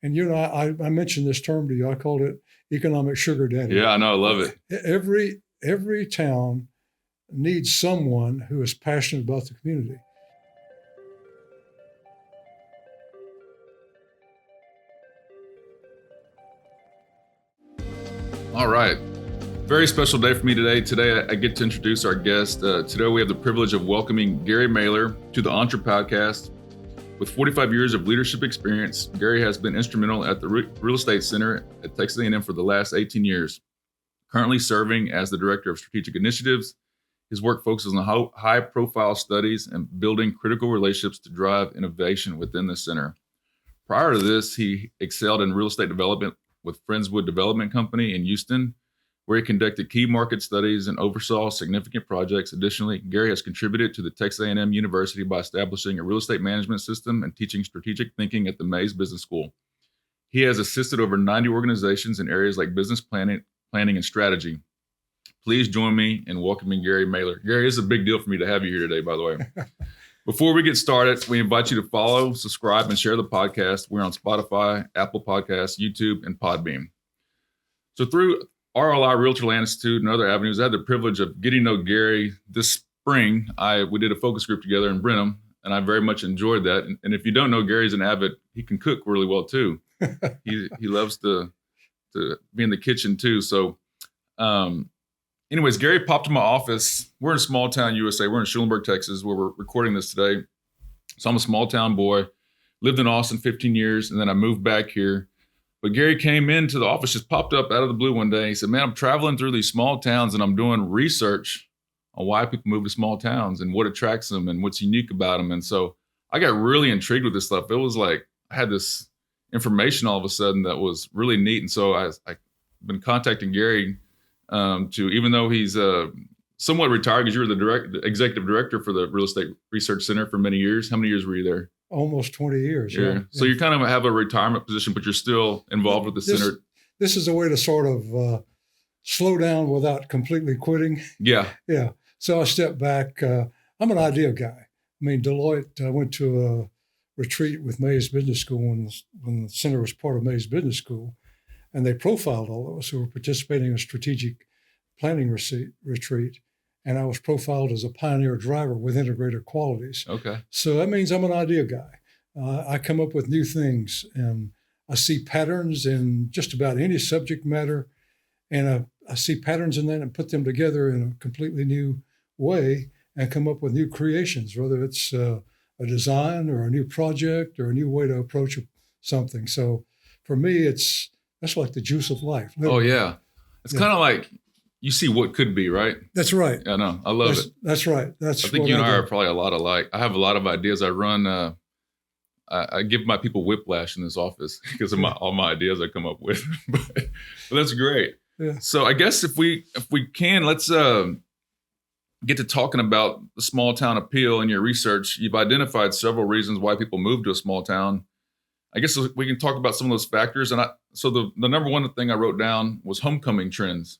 And I mentioned this term to you. I called it economic sugar daddy. Yeah, I know. I love it. Every town needs someone who is passionate about the community. All right. Very special day for me today. Today, I get to introduce our guest. Today, we have the privilege of welcoming Gary Mailer to the Entre Podcast. With 45 years of leadership experience, Gary has been instrumental at the Real Estate Center at Texas A&M for the last 18 years. Currently serving as the Director of Strategic Initiatives, his work focuses on high-profile studies and building critical relationships to drive innovation within the center. Prior to this, he excelled in real estate development with Friendswood Development Company in Houston, where he conducted key market studies and oversaw significant projects. Additionally, Gary has contributed to the Texas A&M University by establishing a real estate management system and teaching strategic thinking at the Mays Business School. He has assisted over 90 organizations in areas like business planning and strategy. Please join me in welcoming Gary Mailer. Gary, it's a big deal for me to have you here today, by the way. Before we get started, we invite you to follow, subscribe, and share the podcast. We're on Spotify, Apple Podcasts, YouTube, and Podbean. So through RLI Realtor Institute and other avenues, I had the privilege of getting to know Gary this spring. We did a focus group together in Brenham, and I very much enjoyed that. And if you don't know, Gary's an avid, he can cook really well too. He loves to be in the kitchen too. So anyways, Gary popped in my office. We're in small town USA. We're in Schulenburg, Texas, where we're recording this today. So I'm a small town boy, lived in Austin 15 years, and then I moved back here. But Gary came into the office, just popped up out of the blue one day. He said, man, I'm traveling through these small towns and I'm doing research on why people move to small towns and what attracts them and what's unique about them. And so I got really intrigued with this stuff. It was like I had this information all of a sudden that was really neat. And so I've been contacting Gary to, even though he's somewhat retired, because you were the executive director for the Real Estate Research Center for many years. How many years were you there? Almost 20 years. Yeah. So you kind of have a retirement position, but you're still involved with the center. This is a way to sort of slow down without completely quitting. Yeah. Yeah. So I stepped back. I'm an idea guy. I mean, Deloitte, I went to a retreat with Mays Business School when the center was part of Mays Business School, and they profiled all of us who were participating in a strategic planning retreat. And I was profiled as a pioneer driver with integrated qualities. Okay. So that means I'm an idea guy. I come up with new things, and I see patterns in just about any subject matter, and I see patterns in that and put them together in a completely new way and come up with new creations, whether it's a design or a new project or a new way to approach something. So for me, that's like the juice of life. Literally. Oh, yeah. It's kind of like you see what could be, right? That's right. I know. I love it. That's right. I think you and I are probably a lot alike. I have a lot of ideas. I run, I give my people whiplash in this office because of all my ideas I come up with. but that's great. Yeah. So I guess if we can, let's get to talking about the small town appeal in your research. You've identified several reasons why people move to a small town. I guess we can talk about some of those factors. And so the number one thing I wrote down was homecoming trends.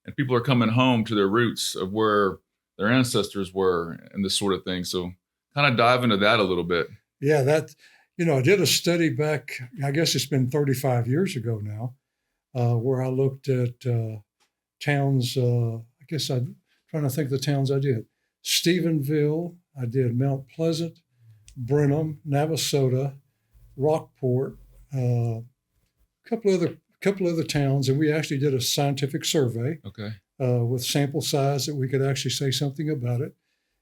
And people are coming home to their roots of where their ancestors were and this sort of thing. So kind of dive into that a little bit. Yeah, I did a study back, I guess it's been 35 years ago now, where I looked at towns. I guess I'm trying to think of the towns I did. Stephenville, I did Mount Pleasant, Brenham, Navasota, Rockport, a couple other towns, and we actually did a scientific survey. Okay. With sample size that we could actually say something about it.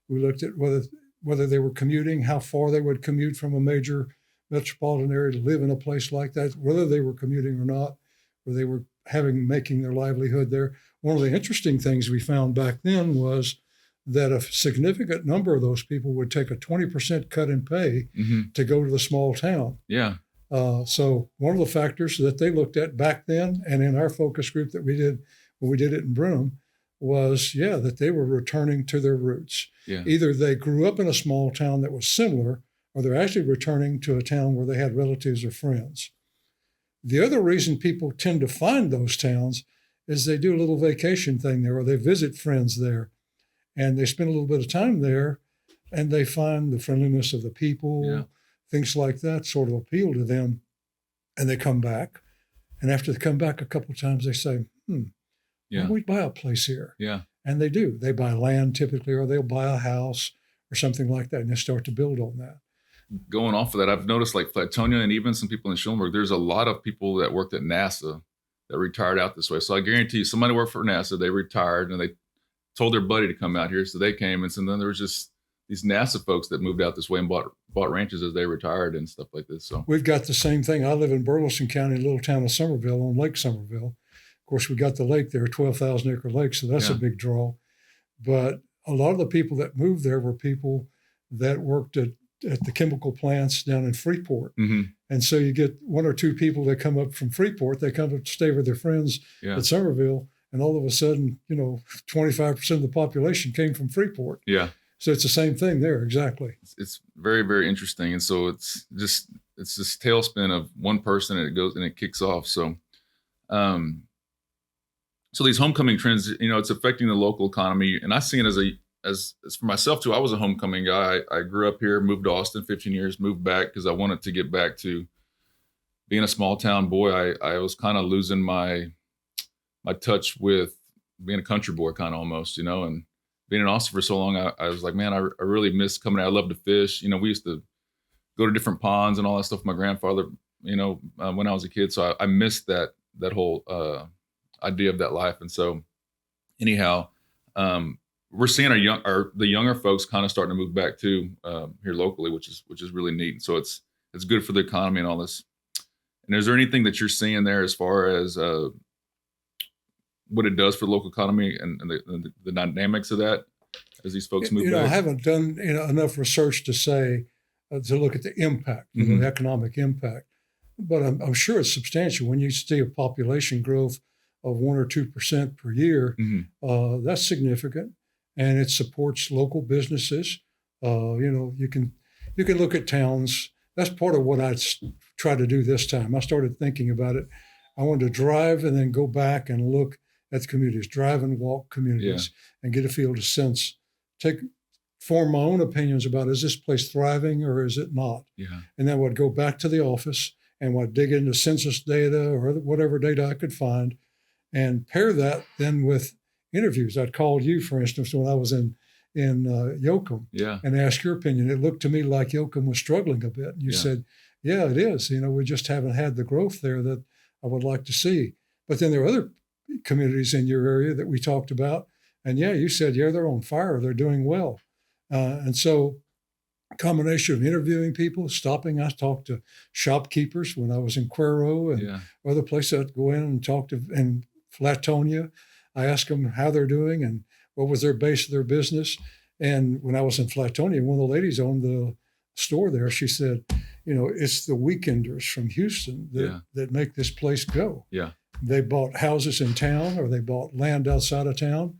We looked at whether they were commuting, how far they would commute from a major metropolitan area to live in a place like that, whether they were commuting or not, or they were making their livelihood there. One of the interesting things we found back then was that a significant number of those people would take a 20% cut in pay to go to the small town. Yeah. So one of the factors that they looked at back then, and in our focus group that we did when we did it in Brenham, was, that they were returning to their roots. Yeah. Either they grew up in a small town that was similar, or they're actually returning to a town where they had relatives or friends. The other reason people tend to find those towns is they do a little vacation thing there, or they visit friends there, and they spend a little bit of time there, and they find the friendliness of the people, things like that sort of appeal to them. and they come back. And after they come back a couple of times, they say, why don't we buy a place here? Yeah. And they do. They buy land typically, or they'll buy a house or something like that, and they start to build on that. Going off of that, I've noticed like Flatonia and even some people in Schulenburg, there's a lot of people that worked at NASA that retired out this way. So I guarantee you, somebody worked for NASA, they retired, and they told their buddy to come out here. So they came, and so then there was just these NASA folks that moved out this way and bought ranches as they retired and stuff like this. So we've got the same thing. I live in Burleson County, a little town of Somerville on Lake Somerville. Of course, we got the lake there, 12,000 acre lake, so that's a big draw. But a lot of the people that moved there were people that worked at the chemical plants down in Freeport. Mm-hmm. And so you get one or two people that come up from Freeport, they come up to stay with their friends at Somerville, and all of a sudden, 25% of the population came from Freeport. Yeah. So it's the same thing there, exactly. It's very, very interesting. And so it's this tailspin of one person, and it goes and it kicks off. So so these homecoming trends, it's affecting the local economy. And I see it as for myself too. I was a homecoming guy. I grew up here, moved to Austin 15 years, moved back because I wanted to get back to being a small town boy. I was kind of losing my touch with being a country boy, kind of almost, and being in Austin for so long, I was like, man, I really miss coming out. I love to fish. We used to go to different ponds and all that stuff with my grandfather, when I was a kid. So I missed that whole idea of that life. And so anyhow, we're seeing the younger folks kind of starting to move back too, here locally, which is really neat. And so it's good for the economy and all this. And is there anything that you're seeing there as far as what it does for the local economy and the dynamics of that as these folks move back? I haven't done enough research to say, to look at the impact, Mm-hmm. the economic impact. But I'm sure it's substantial. When you see a population growth of 1 or 2% per year, Mm-hmm. That's significant, and it supports local businesses. You can look at towns. That's part of what I tried to do this time. I started thinking about it. I wanted to drive and then go back and look at the communities, drive and walk communities, and get a feel, a sense, form my own opinions about, is this place thriving or is it not? Yeah. And then I would go back to the office and would dig into census data or whatever data I could find, and pair that then with interviews. I'd called you, for instance, when I was in Yoakum, and asked your opinion. It looked to me like Yoakum was struggling a bit. And you said, yeah, it is. We just haven't had the growth there that I would like to see. But then there are other communities in your area that we talked about. And you said, they're on fire. They're doing well. And so a combination of interviewing people, stopping. I talked to shopkeepers when I was in Cuero and other places. I'd go in and talk to, in Flatonia. I asked them how they're doing and what was their base of their business. And when I was in Flatonia, one of the ladies owned the store there. She said, it's the weekenders from Houston that make this place go. Yeah. They bought houses in town or they bought land outside of town.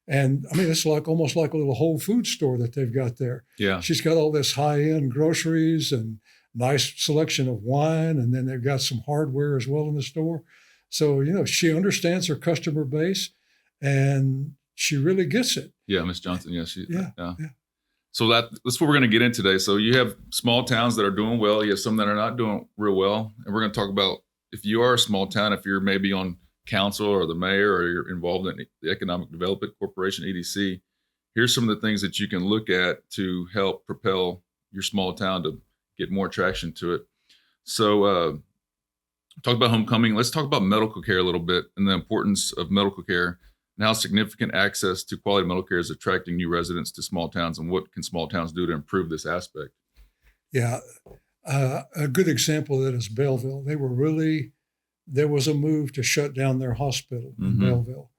And it's almost like a little Whole Foods store that they've got there. Yeah. She's got all this high-end groceries and nice selection of wine. And then they've got some hardware as well in the store. So, she understands her customer base and she really gets it. Yeah, Miss Johnson. Yeah. So that's what we're going to get in today. So you have small towns that are doing well. You have some that are not doing real well. And we're going to talk about, if you are a small town, if you're maybe on council or the mayor, or you're involved in the Economic Development Corporation, EDC, here's some of the things that you can look at to help propel your small town to get more traction to it. So talk about homecoming. Let's talk about medical care a little bit and the importance of medical care and how significant access to quality medical care is attracting new residents to small towns, and what can small towns do to improve this aspect? Yeah. A good example of that is Belleville. There was a move to shut down their hospital in Belleville,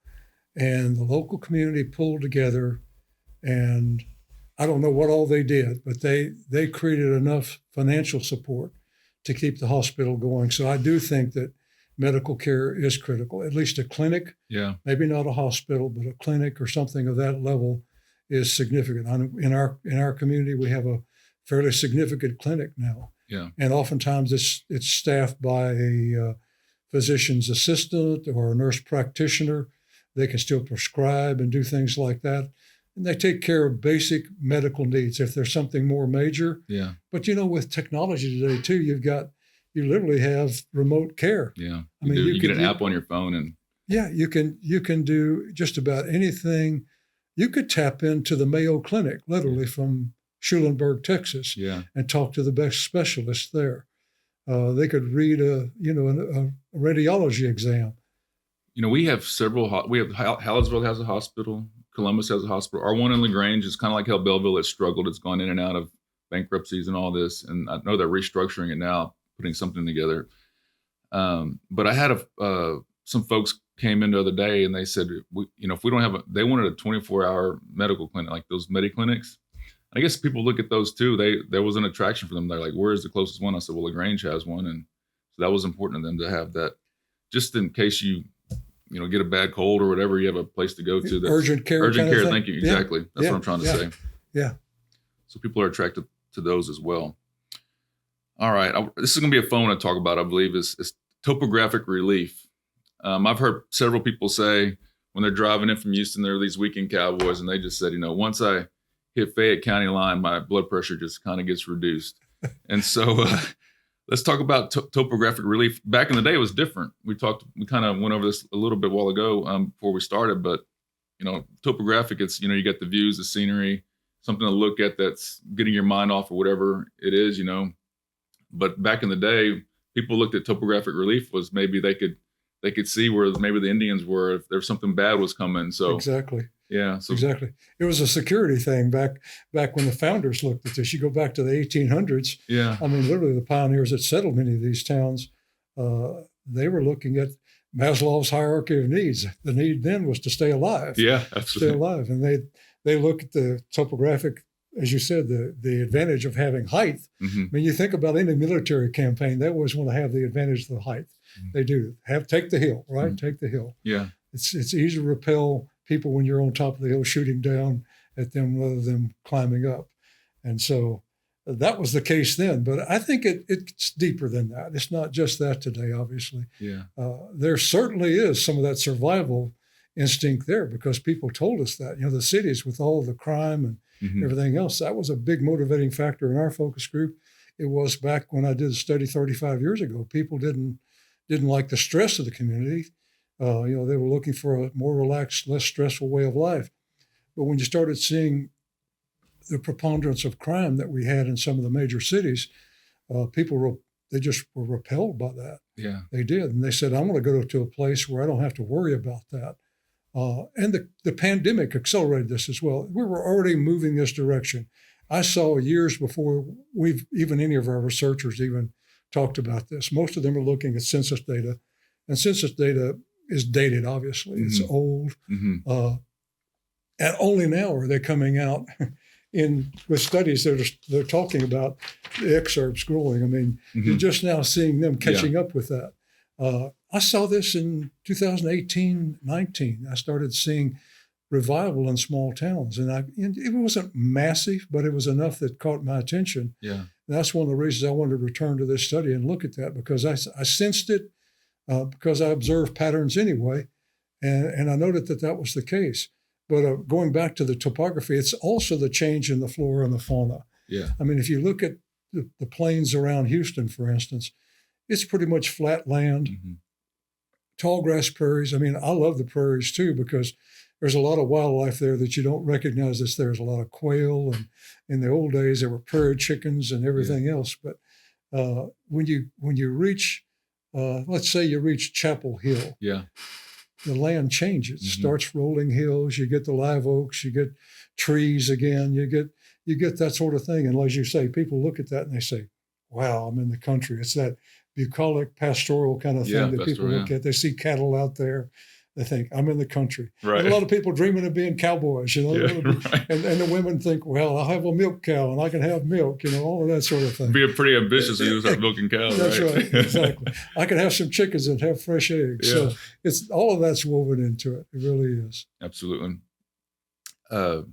and the local community pulled together, and I don't know what all they did, but they created enough financial support to keep the hospital going. So I do think that medical care is critical. At least a clinic, maybe not a hospital, but a clinic or something of that level is significant. In our community, we have a fairly significant clinic now. Yeah. And oftentimes it's staffed by a physician's assistant or a nurse practitioner. They can still prescribe and do things like that. And they take care of basic medical needs if there's something more major. Yeah. But, with technology today, too, you've got you literally have remote care. Yeah. I mean, you get an app on your phone and yeah, you can do just about anything. You could tap into the Mayo Clinic, literally from Schulenburg, Texas, and talk to the best specialists there. They could read a radiology exam. We have several. We have Hallettsville has a hospital. Columbus has a hospital. Our one in LaGrange is kind of like how Belleville has struggled. It's gone in and out of bankruptcies and all this. And I know they're restructuring it now, putting something together. But I had some folks came in the other day and they said, if we don't have they wanted a 24-hour medical clinic, like those Mediclinics. I guess people look at those too. There was an attraction for them. They're like, where's the closest one? I said, well, LaGrange has one. And so that was important to them to have that, just in case you get a bad cold or whatever, you have a place to go to. Urgent care. Thank you. Exactly. That's what I'm trying to say. Yeah. So people are attracted to those as well. All right. This is going to be a fun one to talk about, I believe, is topographic relief. I've heard several people say when they're driving in from Houston, they're these weekend cowboys, and they just said, once I hit Fayette County line, my blood pressure just kind of gets reduced. And so let's talk about topographic relief. Back in the day, it was different. We kind of went over this a little bit while ago before we started, but topographic, it's, you got the views, the scenery, something to look at that's getting your mind off of whatever it is, But back in the day, people looked at topographic relief was maybe they could see where maybe the Indians were if there's something bad was coming. So exactly. Yeah. So exactly. It was a security thing back when the founders looked at this. You go back to the 1800s. Yeah. I mean, literally the pioneers that settled many of these towns, they were looking at Maslow's hierarchy of needs. The need then was to stay alive. Yeah, absolutely. Stay alive. And they look at the topographic, as you said, the advantage of having height. Mm-hmm. I mean, you think about any military campaign, they always want to have the advantage of the height. Mm-hmm. They do. Take the hill, right? Mm-hmm. Take the hill. Yeah. It's easy to repel people when you're on top of the hill shooting down at them rather than climbing up. And so that was the case then. But I think it's deeper than that. It's not just that today, obviously. Yeah. There certainly is some of that survival instinct there because people told us that. The cities with all the crime and mm-hmm. everything else, that was a big motivating factor in our focus group. It was back when I did a study 35 years ago. People didn't like the stress of the community. They were looking for a more relaxed, less stressful way of life. But when you started seeing the preponderance of crime that we had in some of the major cities, people they just were repelled by that. Yeah, they did, and they said, "I want to go to a place where I don't have to worry about that." And the pandemic accelerated this as well. We were already moving this direction. I saw years before any of our researchers even talked about this. Most of them are looking at census data, and census data is dated, obviously. Mm-hmm. It's old. Mm-hmm. And only now are they coming out with studies that they're talking about the exurbs growing. I mean, mm-hmm. you're just now seeing them catching up with that. I saw this in 2018-19. I started seeing revival in small towns. And it wasn't massive, but it was enough that caught my attention. Yeah. And that's one of the reasons I wanted to return to this study and look at that, because I sensed it, because I observed patterns anyway, and I noted that was the case. But going back to the topography, it's also the change in the flora and the fauna. Yeah. I mean, if you look at the plains around Houston, for instance, it's pretty much flat land, mm-hmm. tall grass prairies. I mean, I love the prairies too, because there's a lot of wildlife there that you don't recognize that's there. There's a lot of quail, and in the old days there were prairie chickens and everything else. But when you reach, let's say you reach Chapel Hill, the land changes. Mm-hmm. Starts rolling hills. You get the live oaks. You get trees again. You get that sort of thing. And as you say, people look at that and they say, "Wow, I'm in the country." It's that bucolic pastoral kind of thing that people look at. They see cattle out there. They think, "I'm in the country." Right. And a lot of people dreaming of being cowboys, right. and the women think, "Well, I'll have a milk cow and I can have milk," all of that sort of thing. Be pretty ambitious to start milking cows. That's right, exactly. I can have some chickens and have fresh eggs. Yeah. So it's all of that's woven into it. It really is. Absolutely. You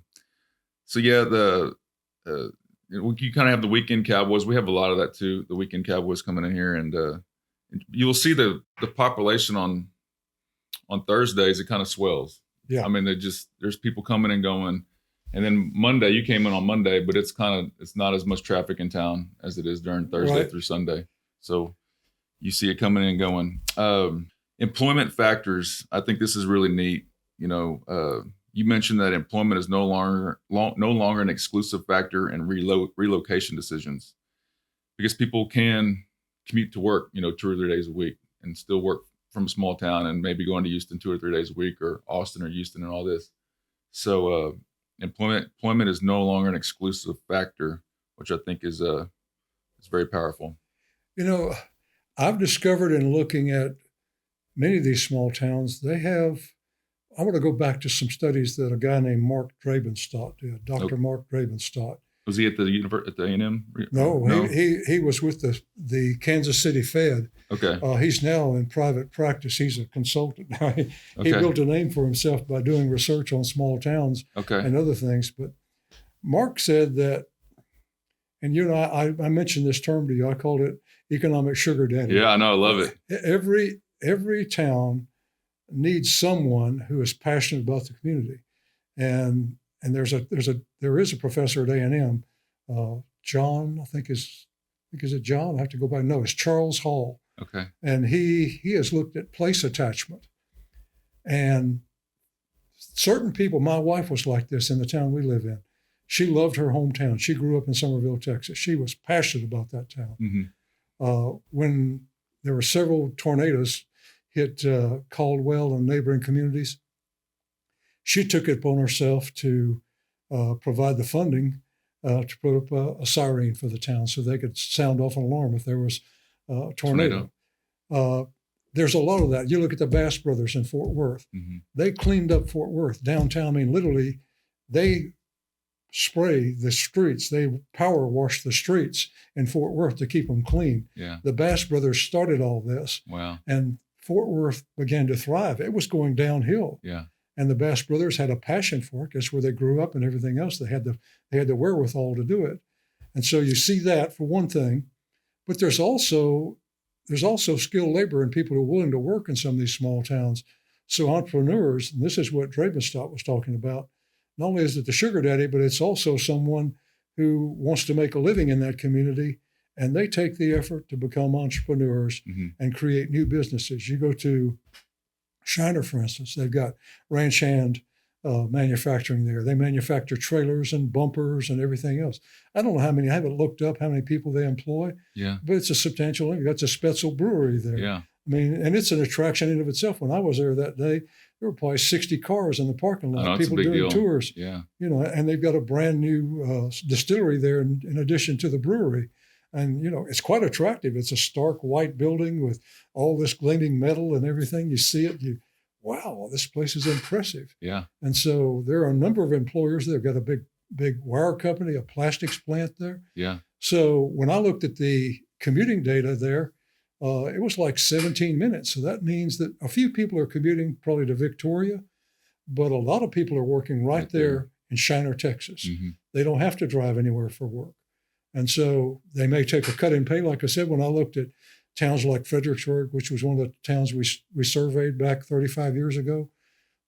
kind of have the weekend cowboys. We have a lot of that too. The weekend cowboys coming in here, and you'll see the population on Thursdays. It kind of swells. Yeah. I mean, there's people coming and going, and then Monday, you came in on Monday, but it's not as much traffic in town as it is during Thursday through Sunday. So you see it coming and going. Employment factors. I think this is really neat. You mentioned that employment is no longer an exclusive factor in relocation decisions, because people can commute to work, 2 or 3 days a week, and still work from a small town and maybe going to Houston 2 or 3 days a week, or Austin or Houston and all this. So employment is no longer an exclusive factor, which I think is very powerful. I've discovered in looking at many of these small towns, I want to go back to some studies that a guy named Mark Drabenstadt did, Dr. Mark Drabenstadt. Was he at the A&M? No. He was with the Kansas City Fed. Okay. He's now in private practice. He's a consultant. He built a name for himself by doing research on small towns and other things. But Mark said that, and I mentioned this term to you. I called it economic sugar daddy. Yeah, I know. I love it. Every town needs someone who is passionate about the community, and there is a professor at A&M, John, I think is it John? I have to go back. No, it's Charles Hall. Okay. And he has looked at place attachment, and certain people. My wife was like this in the town we live in. She loved her hometown. She grew up in Somerville, Texas. She was passionate about that town. Mm-hmm. When there were several tornadoes hit Caldwell and neighboring communities, she took it upon herself to provide the funding to put up a siren for the town so they could sound off an alarm if there was a tornado. There's a lot of that. You look at the Bass Brothers in Fort Worth. Mm-hmm. They cleaned up Fort Worth downtown. I mean, literally, they spray the streets. They power wash the streets in Fort Worth to keep them clean. Yeah. The Bass Brothers started all this. Wow. And Fort Worth began to thrive. It was going downhill. Yeah. And the Bass Brothers had a passion for it. That's where they grew up and everything else. They had the wherewithal to do it. And so you see that for one thing. But there's also skilled labor and people who are willing to work in some of these small towns. So entrepreneurs, and this is what Drabenstadt was talking about, not only is it the sugar daddy, but it's also someone who wants to make a living in that community, and they take the effort to become entrepreneurs and create new businesses. You go to Shiner, for instance, they've got ranch hand manufacturing there. They manufacture trailers and bumpers and everything else. I don't know how many, I haven't looked up how many people they employ, but it's a substantial, you've got the Spetzel Brewery there. Yeah. I mean, and it's an attraction in of itself. When I was there that day, there were probably 60 cars in the parking lot, people doing tours. Yeah. And they've got a brand new distillery there in addition to the brewery. And, it's quite attractive. It's a stark white building with all this gleaming metal and everything. You see it, wow, this place is impressive. Yeah. And so there are a number of employers. They've got a big wire company, a plastics plant there. Yeah. So when I looked at the commuting data there, it was like 17 minutes. So that means that a few people are commuting probably to Victoria, but a lot of people are working right there in Shiner, Texas. Mm-hmm. They don't have to drive anywhere for work. And so they may take a cut in pay. Like I said, when I looked at towns like Fredericksburg, which was one of the towns we surveyed back 35 years ago,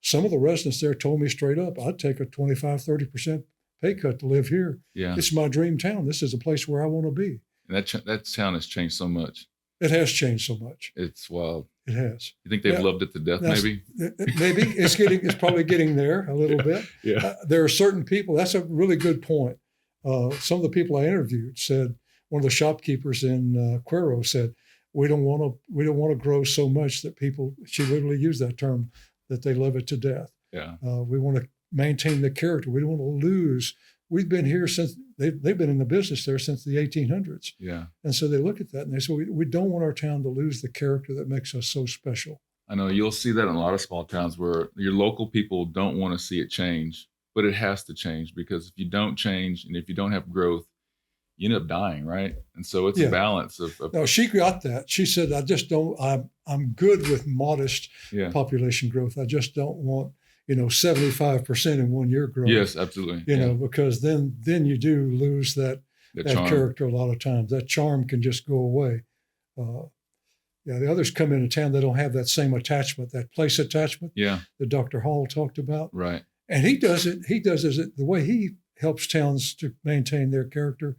some of the residents there told me straight up, I'd take a 25, 30% pay cut to live here. Yeah. It's my dream town. This is a place where I want to be. And that town has changed so much. It has changed so much. It's wild. It has. You think they've loved it to death, maybe? Maybe. It's probably getting there a little bit. Yeah. There are certain people, that's a really good point. Some of the people I interviewed said, one of the shopkeepers in Cuero said, we don't want to grow so much that people, she literally used that term, that they love it to death. Yeah. We want to maintain the character. We don't want to lose. We've been here since, they've been in the business there since the 1800s. Yeah. And so they look at that and they say, we don't want our town to lose the character that makes us so special. I know you'll see that in a lot of small towns where your local people don't want to see it change, but it has to change, because if you don't change and if you don't have growth, you end up dying, right? And so it's a balance of. No, she got that. She said, I'm good with modest population growth. I just don't want, 75% in 1 year growth. Yes, absolutely. Because then you do lose that character a lot of times. That charm can just go away. The others come into town, they don't have that same attachment, that place attachment that Dr. Hall talked about. Right. And he does it the way he helps towns to maintain their character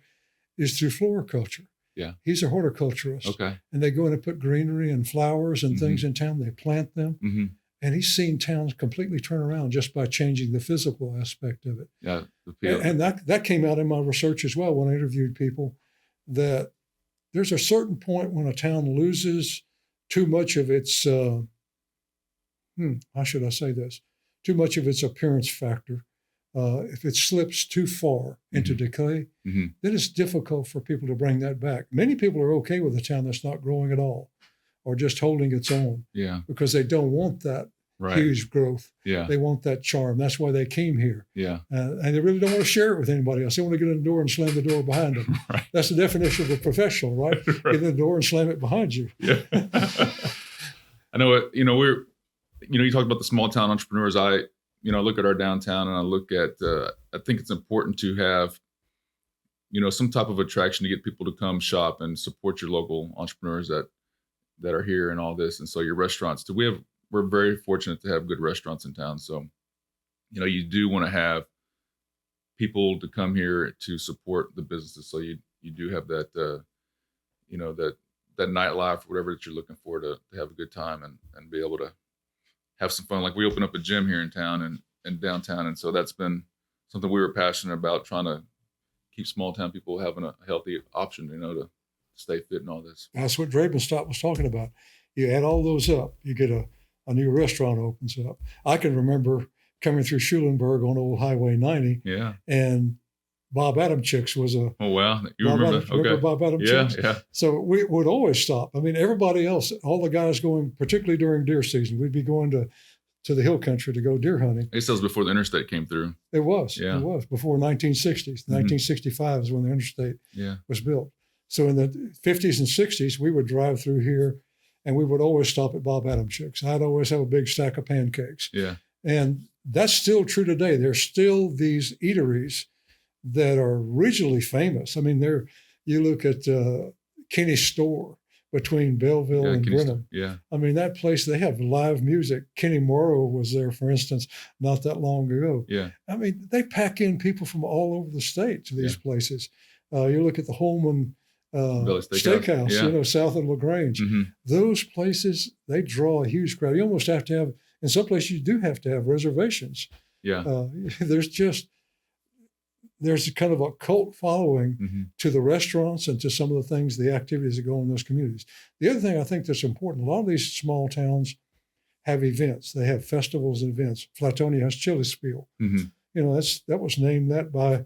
is through floriculture. Yeah. He's a horticulturist. Okay. And they go in and put greenery and flowers and things in town. They plant them. Mm-hmm. And he's seen towns completely turn around just by changing the physical aspect of it. Yeah. And that came out in my research as well when I interviewed people, that there's a certain point when a town loses too much of its, how should I say this? Too much of its appearance factor. If it slips too far into decay, then it's difficult for people to bring that back. Many people are okay with a town that's not growing at all or just holding its own because they don't want that huge growth. Yeah. They want that charm. That's why they came here. Yeah. And they really don't want to share it with anybody else. They want to get in the door and slam the door behind them. Right. That's the definition of a professional, right? Get in the door and slam it behind you. Yeah. I know it, you talked about the small town entrepreneurs. I look at our downtown and I look at, I think it's important to have, some type of attraction to get people to come shop and support your local entrepreneurs that are here and all this. And so your restaurants, we're very fortunate to have good restaurants in town. So, you do want to have people to come here to support the businesses. So you do have that, that nightlife, whatever that you're looking for to have a good time and be able to have some fun. Like we opened up a gym here in town and downtown. And so that's been something we were passionate about, trying to keep small town people having a healthy option, to stay fit and all this. That's what Drabenstock was talking about. You add all those up, you get a new restaurant opens up. I can remember coming through Schulenburg on old Highway 90. Yeah. And Bob Adamchicks was a... Oh, wow. You remember that? Remember Bob Adamchicks? Yeah. So we would always stop. I mean, everybody else, all the guys going, particularly during deer season, we'd be going to the hill country to go deer hunting. It was before the interstate came through. It was. Yeah. It was before 1960s. 1965 is when the interstate was built. So in the 50s and 60s, we would drive through here and we would always stop at Bob Adamchicks. I'd always have a big stack of pancakes. Yeah. And that's still true today. There's still these eateries that are regionally famous. I mean, you look at Kenny's Store between Belleville and Brenham. Yeah. I mean, that place, they have live music. Kenny Morrow was there, for instance, not that long ago. Yeah. I mean, they pack in people from all over the state to these places. You look at the Holman Steakhouse, south of LaGrange. Those places, they draw a huge crowd. You almost have to have, in some places, you do have to have reservations. Yeah. There's a kind of a cult following to the restaurants and to some of the things, the activities that go on in those communities. The other thing I think that's important, a lot of these small towns have events. They have festivals and events. Flatonia has Chili Spiel. That was named that by,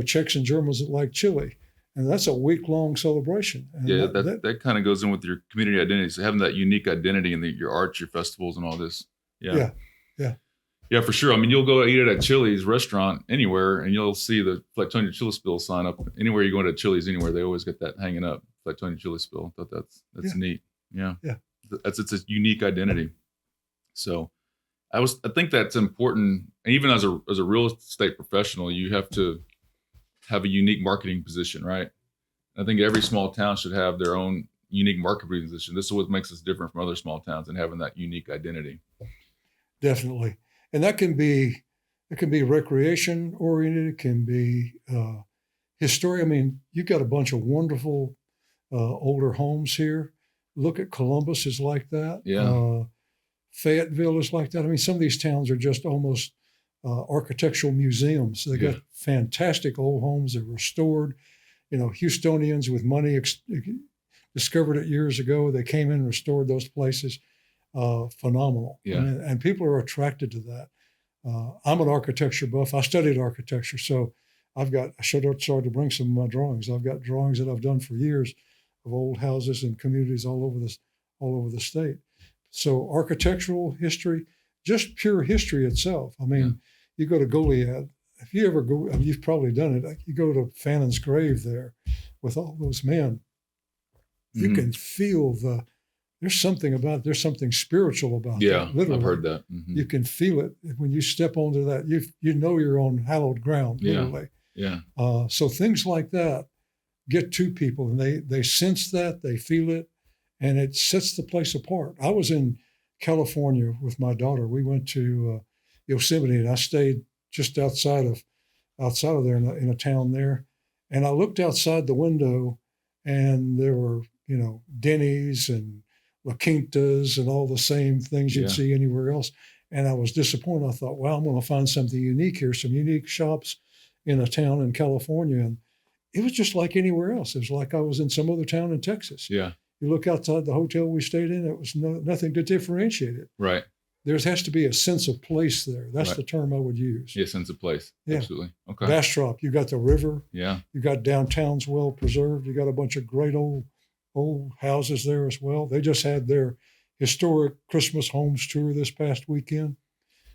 Czechs and Germans that like chili. And that's a week-long celebration. And that kind of goes in with your community identity. So having that unique identity in your arts, your festivals and all this. Yeah. Yeah, for sure. I mean, you'll go eat at a Chili's restaurant anywhere, and you'll see the Flatonia Chili Spill sign up. Anywhere you go to Chili's, anywhere, they always get that hanging up. Flatonia Chili Spill. I thought that's neat. Yeah. It's a unique identity. So, I think that's important. And even as a real estate professional, you have to have a unique marketing position, right? I think every small town should have their own unique marketing position. This is what makes us different from other small towns, and having that unique identity. Definitely. And that can be recreation oriented. It can be history. I mean, you've got a bunch of wonderful older homes here. Look at Columbus is like that. Yeah. Fayetteville is like that. I mean, some of these towns are just almost architectural museums. They got fantastic old homes. They're restored. Houstonians with money discovered it years ago. They came in and restored those places. Phenomenal. Yeah. And people are attracted to that. I'm an architecture buff. I studied architecture. So I should have started to bring some of my drawings. I've got drawings that I've done for years of old houses and communities all over the state. So architectural history, just pure history itself. I mean, you go to Goliad. If you ever go, you've probably done it. You go to Fannon's grave there with all those men. You can feel there's something spiritual about that. Yeah, Literally. I've heard that. You can feel it when you step onto that. You're on hallowed ground, literally. Yeah. So things like that get to people, and they sense that, they feel it, and it sets the place apart. I was in California with my daughter. We went to Yosemite, and I stayed just outside of there in a town there, and I looked outside the window, and there were, Denny's and La Quintas and all the same things you'd see anywhere else. And I was disappointed. I thought, well, I'm going to find something unique here, some unique shops in a town in California. And it was just like anywhere else. It was like I was in some other town in Texas. Yeah. You look outside the hotel we stayed in, it was nothing to differentiate it. Right. There has to be a sense of place there. That's the term I would use. Yeah, sense of place. Yeah. Absolutely. Okay. Bastrop, you got the river. Yeah. You got downtown's well preserved. You got a bunch of great old houses there as well. They just had their historic Christmas homes tour this past weekend.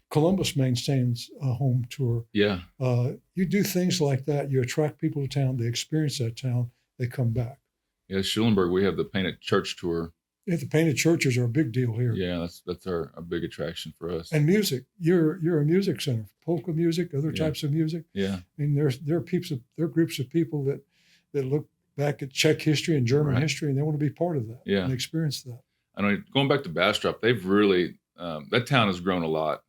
Columbus maintains a home tour. Yeah. You do things like that. You attract people to town. They experience that town. They come back. Yeah, Schulenburg, we have the Painted Church tour. Yeah, the painted churches are a big deal here. Yeah, that's our big attraction for us. And music. You're a music center. Polka music, other types of music. Yeah. I mean, there are groups of people that look back at Czech history and German history, and they want to be part of that. Yeah. And experience that. I know, going back to Bastrop, they've really that town has grown a lot.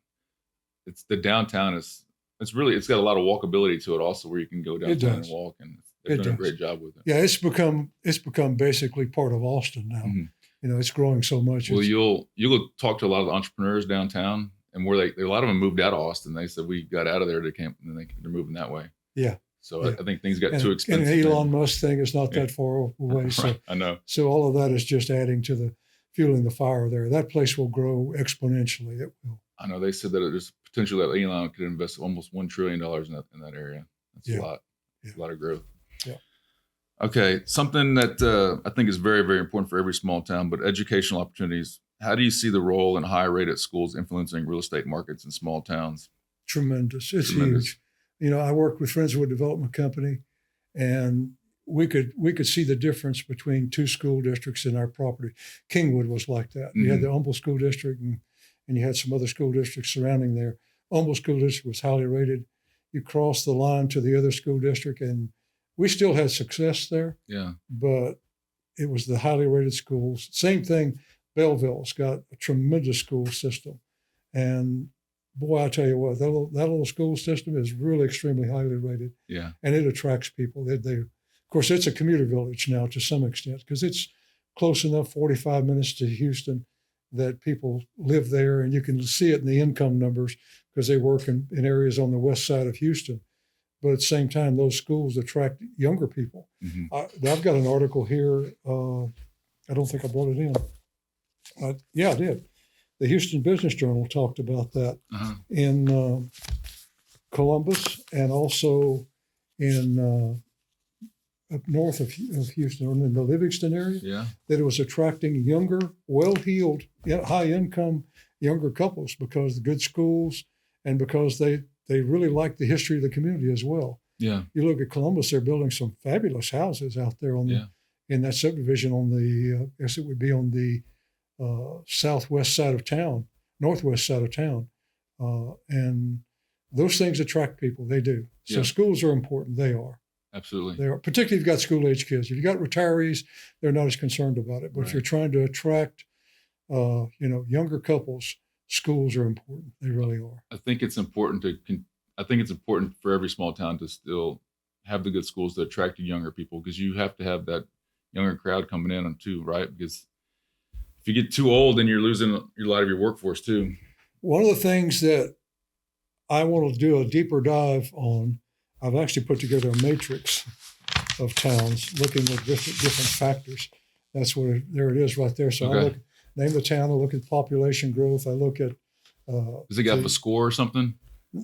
The downtown it's got a lot of walkability to it also, where you can go downtown and walk, and they've done a great job with it. Yeah, it's become basically part of Austin now. Mm-hmm. It's growing so much. Well, you'll talk to a lot of the entrepreneurs downtown, and where a lot of them moved out of Austin. They said we got out of there to camp, and then they're moving that way. Yeah. So I think things got too expensive. And Elon Musk thing is not that far away. So right. I know. So all of that is just adding to the fueling the fire there. That place will grow exponentially. It will. I know. They said that there's potential that Elon could invest almost $1 trillion in that area. That's a lot. It's a lot of growth. Yeah. Okay, something that I think is very, very important for every small town, but educational opportunities. How do you see the role in high-rated schools influencing real estate markets in small towns? Tremendous. It's huge. I worked with Friendswood Development Company, and we could see the difference between two school districts in our property. Kingwood was like that. You had the Humble School District, and you had some other school districts surrounding there. Humble School District was highly rated. You crossed the line to the other school district, and we still had success there. Yeah. But it was the highly rated schools. Same thing, Belleville's got a tremendous school system. And boy, I tell you what, that little school system is really extremely highly rated. Yeah. And it attracts people. Of course, it's a commuter village now to some extent, because it's close enough, 45 minutes to Houston, that people live there. And you can see it in the income numbers because they work in areas on the west side of Houston. But at the same time, those schools attract younger people. Mm-hmm. I've got an article here. I don't think I brought it in. Yeah, I did. The Houston Business Journal talked about that in Columbus and also in up north of Houston, or in the Livingston area. Yeah. That it was attracting younger, well-heeled, high-income younger couples because of the good schools and because they really like the history of the community as well. Yeah. You look at Columbus; they're building some fabulous houses out there in that subdivision on the I guess it would be on the southwest side of town, northwest side of town, and those things attract people. They do. So schools are important. They are. Absolutely. They are. Particularly if you've got school-age kids. If you've got retarees, they're not as concerned about it. But if you're trying to attract, younger couples, schools are important. They really are. I think it's important for every small town to still have the good schools that attract younger people, because you have to have that younger crowd coming in too, right? Because if you get too old, then you're losing a lot of your workforce too. One of the things that I want to do a deeper dive on, I've actually put together a matrix of towns looking at different factors. That's there it is right there. So I name the town, I look at population growth, I look at... Does it have a score or something?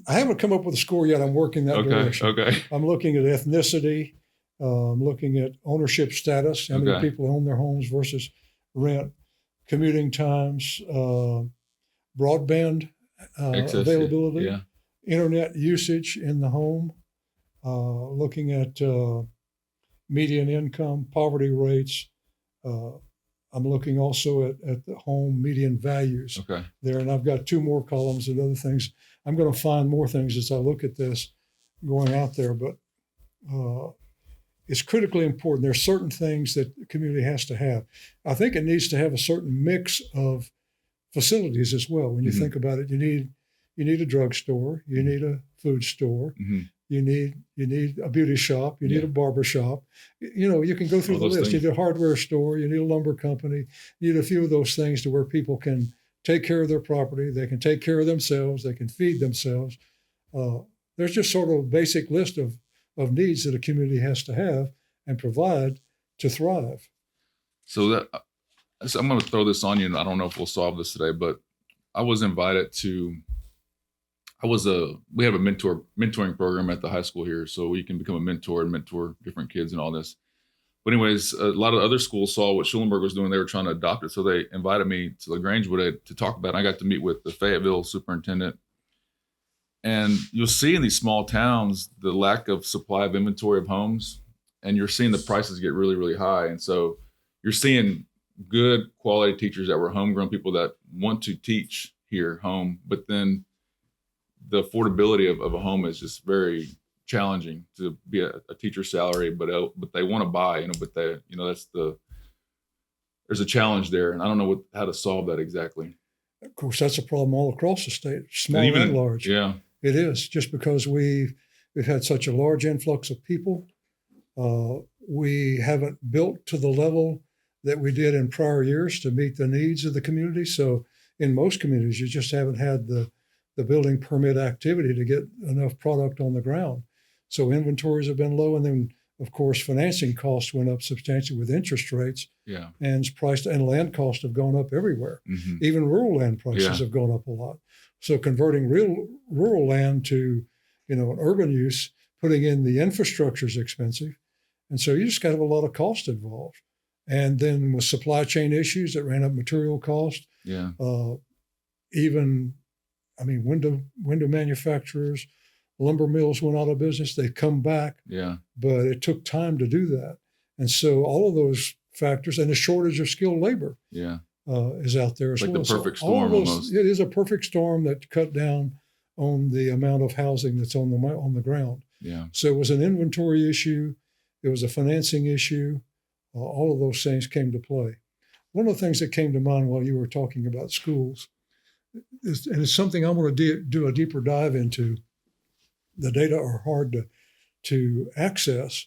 I haven't come up with a score yet. I'm working that direction. Okay. I'm looking at ethnicity. I'm looking at ownership status, how many people own their homes versus rent, commuting times, broadband availability, internet usage in the home, looking at median income, poverty rates. I'm looking also at the home median values there. And I've got two more columns and other things. I'm going to find more things as I look at this going out there, but it's critically important. There are certain things that the community has to have. I think it needs to have a certain mix of facilities as well. When you think about it, you need a drugstore, you need a food store, you need a beauty shop, you need a barber shop. You can go through All the those list. things. You need a hardware store, you need a lumber company, you need a few of those things to where people can take care of their property, they can take care of themselves, they can feed themselves. There's just sort of a basic list of needs that a community has to have and provide to thrive. So I'm going to throw this on you, and I don't know if we'll solve this today, but I was invited to. We have a mentoring program at the high school here, so you can become a mentor and mentor different kids and all this. But anyways, a lot of other schools saw what Schulenburg was doing. They were trying to adopt it, so they invited me to LaGrange to talk about it. I got to meet with the Fayetteville superintendent. And you'll see in these small towns the lack of supply of inventory of homes, and you're seeing the prices get really, really high. And so you're seeing good quality teachers that were homegrown people that want to teach here home, but then the affordability of a home is just very challenging to be a teacher's salary, but they want to buy, but there's a challenge there, and I don't know how to solve that exactly. Of course, that's a problem all across the state, small and large. Yeah, it is, just because we've had such a large influx of people. We haven't built to the level that we did in prior years to meet the needs of the community. So in most communities, you just haven't had the building permit activity to get enough product on the ground. So inventories have been low. And then, of course, financing costs went up substantially with interest rates. Yeah. And land costs have gone up everywhere. Mm-hmm. Even rural land prices have gone up a lot. So converting rural land to, an urban use, putting in the infrastructure is expensive. And so you just got to have a lot of cost involved. And then with supply chain issues that ran up material cost. Yeah. Window manufacturers, lumber mills went out of business. They come back. Yeah. But it took time to do that. And so all of those factors, and a shortage of skilled labor is out there as well. Like the perfect storm almost. It is a perfect storm that cut down on the amount of housing that's on the ground. Yeah. So it was an inventory issue. It was a financing issue. All of those things came to play. One of the things that came to mind while you were talking about schools, and it's something I'm going to do a deeper dive into. The data are hard to access,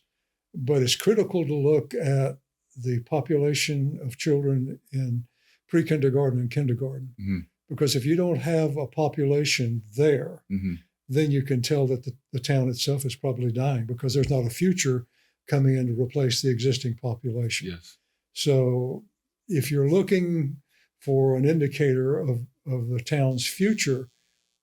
but it's critical to look at the population of children in pre-kindergarten and kindergarten. Mm-hmm. Because if you don't have a population there, mm-hmm. then you can tell that the town itself is probably dying, because there's not a future coming in to replace the existing population. Yes. So if you're looking for an indicator of the town's future,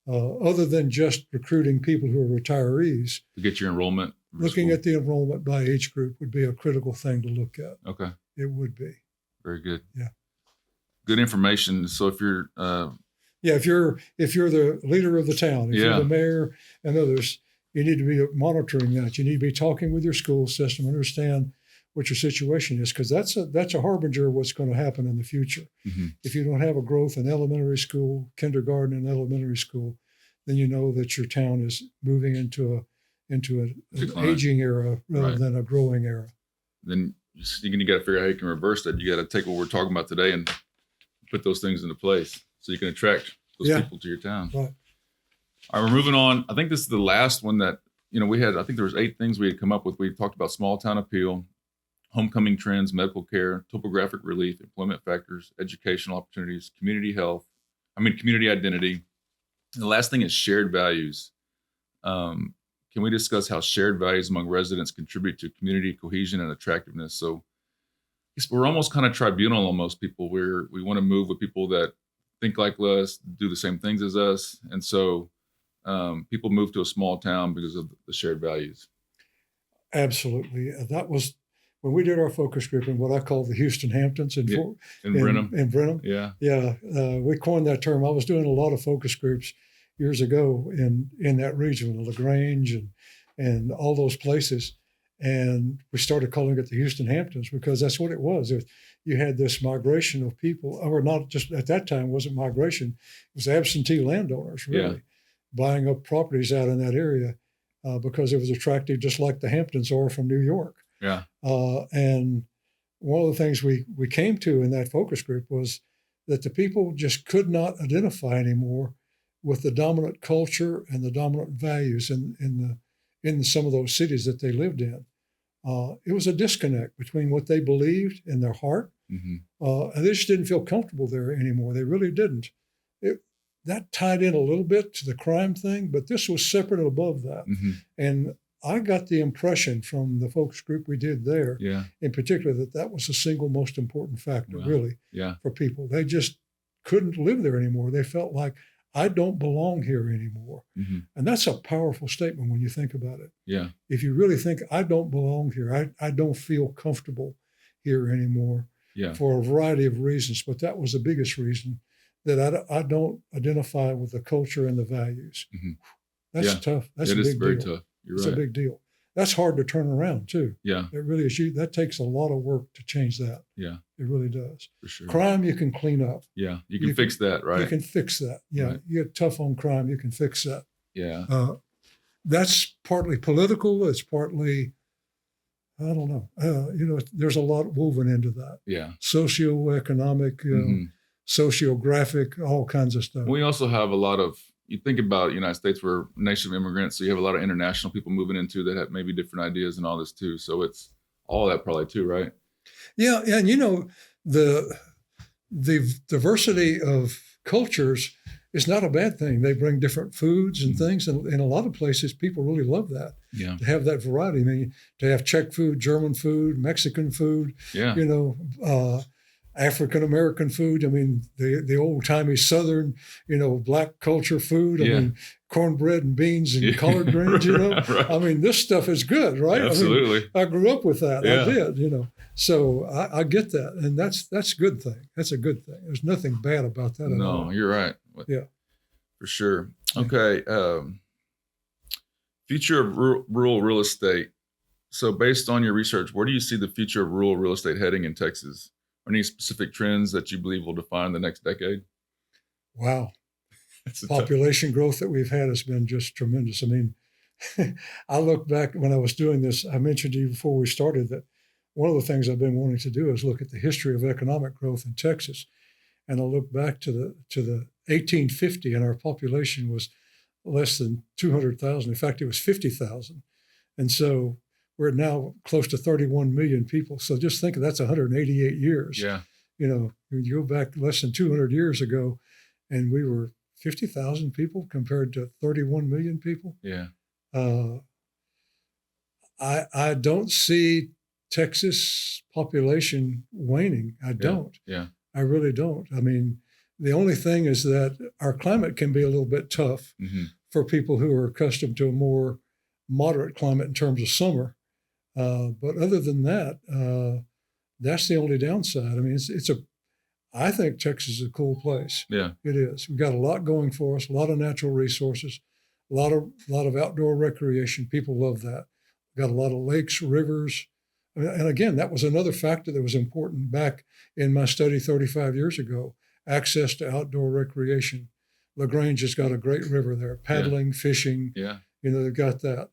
other than just recruiting people who are retirees, to get your enrollment, looking at the enrollment by age group would be a critical thing to look at. Okay. It would be. Very good. Yeah. Good information. So if you're if you're the leader of the town, if you're the mayor and others, you need to be monitoring that. You need to be talking with your school system, understand what your situation is, because that's a harbinger of what's going to happen in the future. Mm-hmm. If you don't have a growth in elementary school, kindergarten and elementary school, then you know that your town is moving into an aging era rather than a growing era. Then you got to figure out how you can reverse that. You got to take what we're talking about today and put those things into place so you can attract those people to your town. Right. All right, we're moving on. I think this is the last one that, we had. I think there was 8 things we had come up with. We talked about small town appeal, homecoming trends, medical care, topographic relief, employment factors, educational opportunities, community identity. And the last thing is shared values. Can we discuss how shared values among residents contribute to community cohesion and attractiveness? So we're almost kind of tribunal on most people, where we want to move with people that think like us, do the same things as us. And so people move to a small town because of the shared values. Absolutely. That was when we did our focus group in what I call the Houston Hamptons in Brenham. In Brenham. Yeah. Yeah. We coined that term. I was doing a lot of focus groups years ago in that region, LaGrange and all those places. And we started calling it the Houston Hamptons because that's what it was. You had this migration of people, or not just at that time, it wasn't migration. It was absentee landowners, really, buying up properties out in that area because it was attractive, just like the Hamptons are from New York. Yeah. And one of the things we came to in that focus group was that the people just could not identify anymore with the dominant culture and the dominant values in in some of those cities that they lived in. It was a disconnect between what they believed in their heart, and they just didn't feel comfortable there anymore. They really didn't. That tied in a little bit to the crime thing, but this was separate and above that. And I got the impression from the focus group we did there, in particular, that was the single most important factor, really, for people. They just couldn't live there anymore. They felt like, I don't belong here anymore. And that's a powerful statement when you think about it. If you really think, I don't belong here, I don't feel comfortable here anymore for a variety of reasons, but that was the biggest reason, that I don't identify with the culture and the values. That's tough. That's a big deal. It is very tough. It's a big deal. That's hard to turn around too. It really is. That takes a lot of work to change that. It really does. For sure. Crime you can clean up. You can fix that, right? You can fix that. Right. You get tough on crime, you can fix that. That's partly political. It's partly, I don't know. There's a lot woven into that. Socioeconomic, sociographic, all kinds of stuff. We also have a lot of, you think about the United States, we're a nation of immigrants, so you have a lot of international people moving into that have maybe different ideas and all this too. So it's all that probably too, right? Yeah, and the diversity of cultures is not a bad thing. They bring different foods and things, and in a lot of places, people really love that. To have that variety. I mean, to have Czech food, German food, Mexican food. African American food. I mean, the old timey Southern, Black culture food. I mean, cornbread and beans and collard greens. Right. I mean, this stuff is good, right? Absolutely. I grew up with that. I did. So I get that, and that's a good thing. That's a good thing. There's nothing bad about that at all. No, you're right. For sure. Okay. Future of rural real estate. So based on your research, where do you see the future of rural real estate heading in Texas? Any specific trends that you believe will define the next decade? Wow. Population growth that we've had has been just tremendous. I mean, I look back when I was doing this, I mentioned to you before we started that one of the things I've been wanting to do is look at the history of economic growth in Texas. And I look back to the 1850, and our population was less than 200,000. In fact, it was 50,000. And so we're now close to 31 million people. So just think that's 188 years. You go back less than 200 years ago, and we were 50,000 people compared to 31 million people. I don't see Texas population waning. I don't. I really don't. I mean, the only thing is that our climate can be a little bit tough for people who are accustomed to a more moderate climate in terms of summer. But other than that, that's the only downside. I mean, I think Texas is a cool place. It is. We've got a lot going for us, a lot of natural resources, a lot of outdoor recreation. People love that. We've got a lot of lakes, rivers. And again, that was another factor that was important back in my study 35 years ago, access to outdoor recreation. LaGrange has got a great river there, paddling, fishing. They've got that.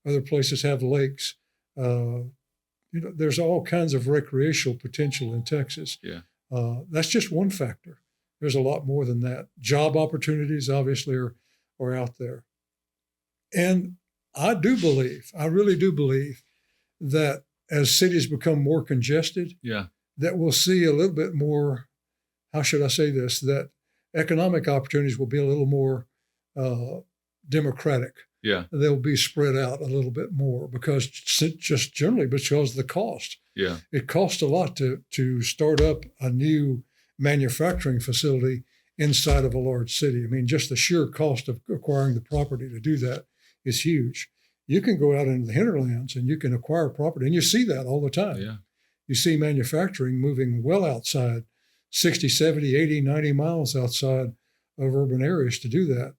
Other places have lakes. There's all kinds of recreational potential in Texas. That's just one factor. There's a lot more than that. Job opportunities obviously are out there. And I really do believe that as cities become more congested, that we'll see a little bit more, how should I say this, that economic opportunities will be a little more democratic. They'll be spread out a little bit more because of the cost. It costs a lot to start up a new manufacturing facility inside of a large city. I mean, just the sheer cost of acquiring the property to do that is huge. You can go out into the hinterlands and you can acquire property, and you see that all the time. You see manufacturing moving well outside 60, 70, 80, 90 miles outside of urban areas to do that.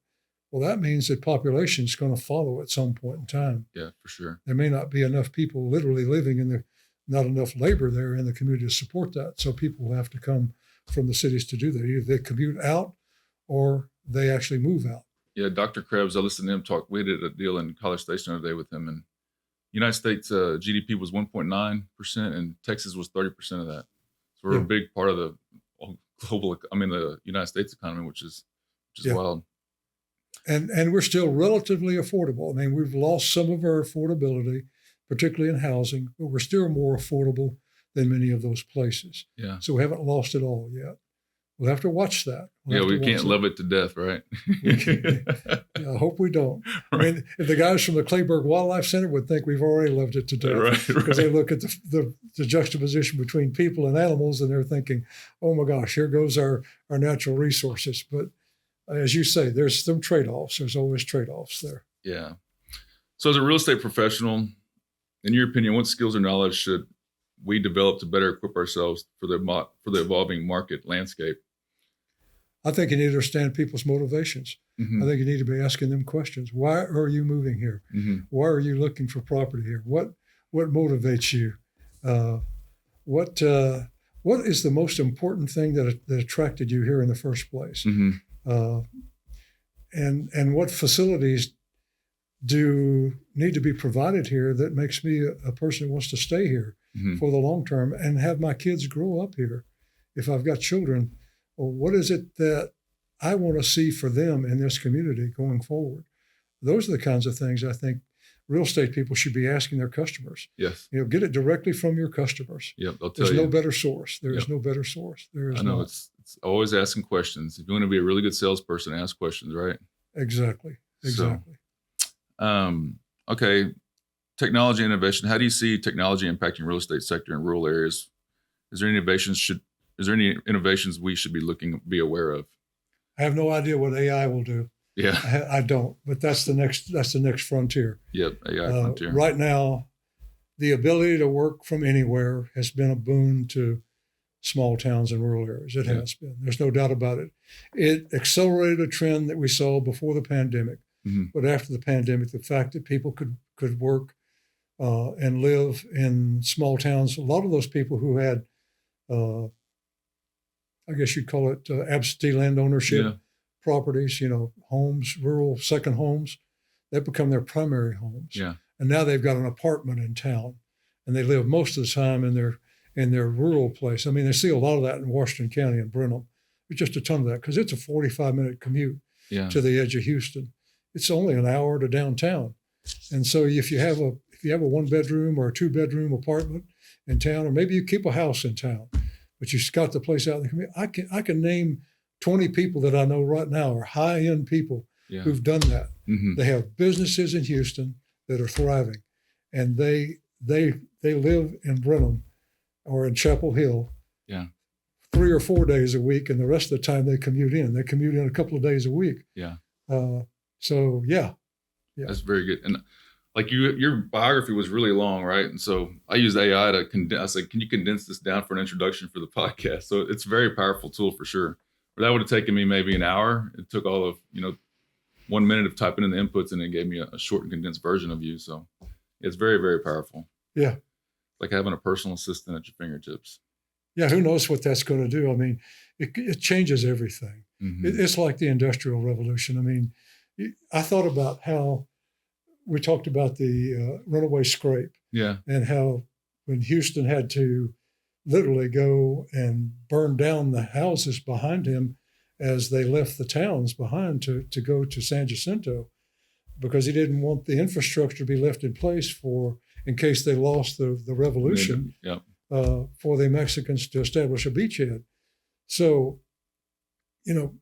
Well, that means that population is going to follow at some point in time. For sure. There may not be enough people literally living in not enough labor there in the community to support that. So people will have to come from the cities to do that. Either they commute out or they actually move out. Dr. Krebs, I listened to him talk. We did a deal in College Station the other day with him, and United States GDP was 1.9%, and Texas was 30% of that. So we're a big part of the global, the United States economy, which is wild. And we're still relatively affordable. I mean, we've lost some of our affordability, particularly in housing, but we're still more affordable than many of those places. Yeah. So we haven't lost it all yet. We'll have to watch that. We can't love it to death, right? I hope we don't. Right. I mean, if the guys from the Clayburgh Wildlife Center would think we've already loved it to death, because they look at the juxtaposition between people and animals, and they're thinking, oh my gosh, here goes our natural resources. But as you say, there's some trade-offs. There's always trade-offs there. Yeah. So as a real estate professional, in your opinion, what skills or knowledge should we develop to better equip ourselves for the evolving market landscape? I think you need to understand people's motivations. Mm-hmm. I think you need to be asking them questions. Why are you moving here? Mm-hmm. Why are you looking for property here? What motivates you? What is the most important thing that attracted you here in the first place? Mm-hmm. And what facilities do need to be provided here that makes me a person who wants to stay here mm-hmm. for the long term and have my kids grow up here? If I've got children, well, what is it that I want to see for them in this community going forward? Those are the kinds of things I think real estate people should be asking their customers. Yes. Get it directly from your customers. Yep, they'll tell you. There's no better source. There is no better source. There is. I know. It's always asking questions. If you want to be a really good salesperson, ask questions, right? Exactly. So, okay. Technology innovation. How do you see technology impacting real estate sector in rural areas? Is there any innovations we should be aware of? I have no idea what AI will do. Yeah, I don't. But that's the next frontier. Yep, AI frontier. Right now, the ability to work from anywhere has been a boon to small towns and rural areas. It has been. There's no doubt about it. It accelerated a trend that we saw before the pandemic. Mm-hmm. But after the pandemic, the fact that people could work and live in small towns, a lot of those people who had, I guess you'd call it absentee land ownership properties, homes, rural second homes, they've become their primary homes. Yeah. And now they've got an apartment in town, and they live most of the time in their rural place. I mean, they see a lot of that in Washington County and Brenham. There's just a ton of that because it's a 45-minute commute to the edge of Houston. It's only an hour to downtown. And so if you have a 1-bedroom or a 2-bedroom apartment in town, or maybe you keep a house in town, but you've got the place out in the community, I can name 20 people that I know right now are high-end people who've done that. Mm-hmm. They have businesses in Houston that are thriving, and they live in Brenham or in Chapel Hill 3 or 4 days a week, and the rest of the time they commute in. They commute in a couple of days a week. Yeah. That's very good. And like your biography was really long, right? And so I used AI to condense. I said, can you condense this down for an introduction for the podcast? So it's a very powerful tool for sure. But that would have taken me maybe an hour. It took all of 1 minute of typing in the inputs, and it gave me a short and condensed version of you. So it's very, very powerful. Yeah. Like having a personal assistant at your fingertips. Yeah, who knows what that's going to do? I mean, it changes everything. Mm-hmm. It's like the Industrial Revolution. I mean, I thought about how we talked about the runaway scrape. Yeah. And how when Houston had to literally go and burn down the houses behind him as they left the towns behind to go to San Jacinto, because he didn't want the infrastructure to be left in place in case they lost the revolution, for the Mexicans to establish a beachhead. So,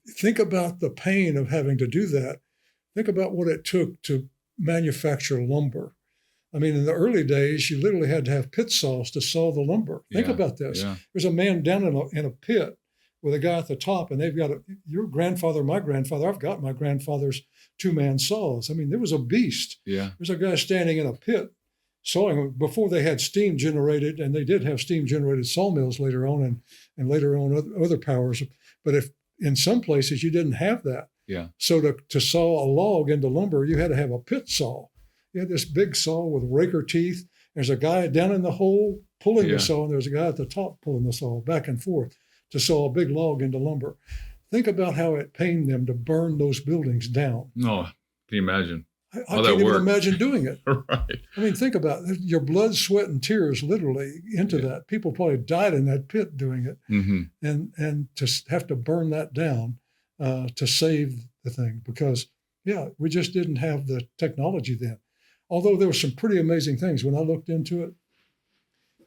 think about the pain of having to do that. Think about what it took to manufacture lumber. I mean, in the early days, you literally had to have pit saws to saw the lumber. Think about this. Yeah. There's a man down in a pit with a guy at the top, and they've got your grandfather, my grandfather. I've got my grandfather's 2-man saws. I mean, there was a beast. Yeah. There's a guy standing in a pit sawing before they had steam generated, and they did have steam generated sawmills later on, and later on other powers. But if in some places you didn't have that. Yeah. So to saw a log into lumber, you had to have a pit saw. You had this big saw with raker teeth. There's a guy down in the hole pulling the saw, and there's a guy at the top pulling the saw back and forth to saw a big log into lumber. Think about how it pained them to burn those buildings down. No, can you imagine? I can't even imagine doing it. Right. I mean, think about it. Your blood, sweat, and tears literally into that. People probably died in that pit doing it. Mm-hmm. And to have to burn that down to save the thing, because Yeah, we just didn't have the technology then. Although there were some pretty amazing things. When I looked into it,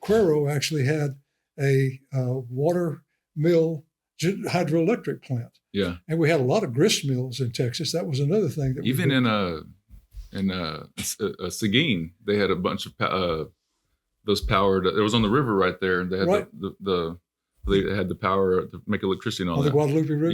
Cuero actually had a water mill hydroelectric plant. Yeah. And we had a lot of grist mills in Texas. That was another thing that even in Seguin, they had a bunch of those powered. It was on the river right there, and they had right. they had the power to make electricity and all on that. The Guadalupe River.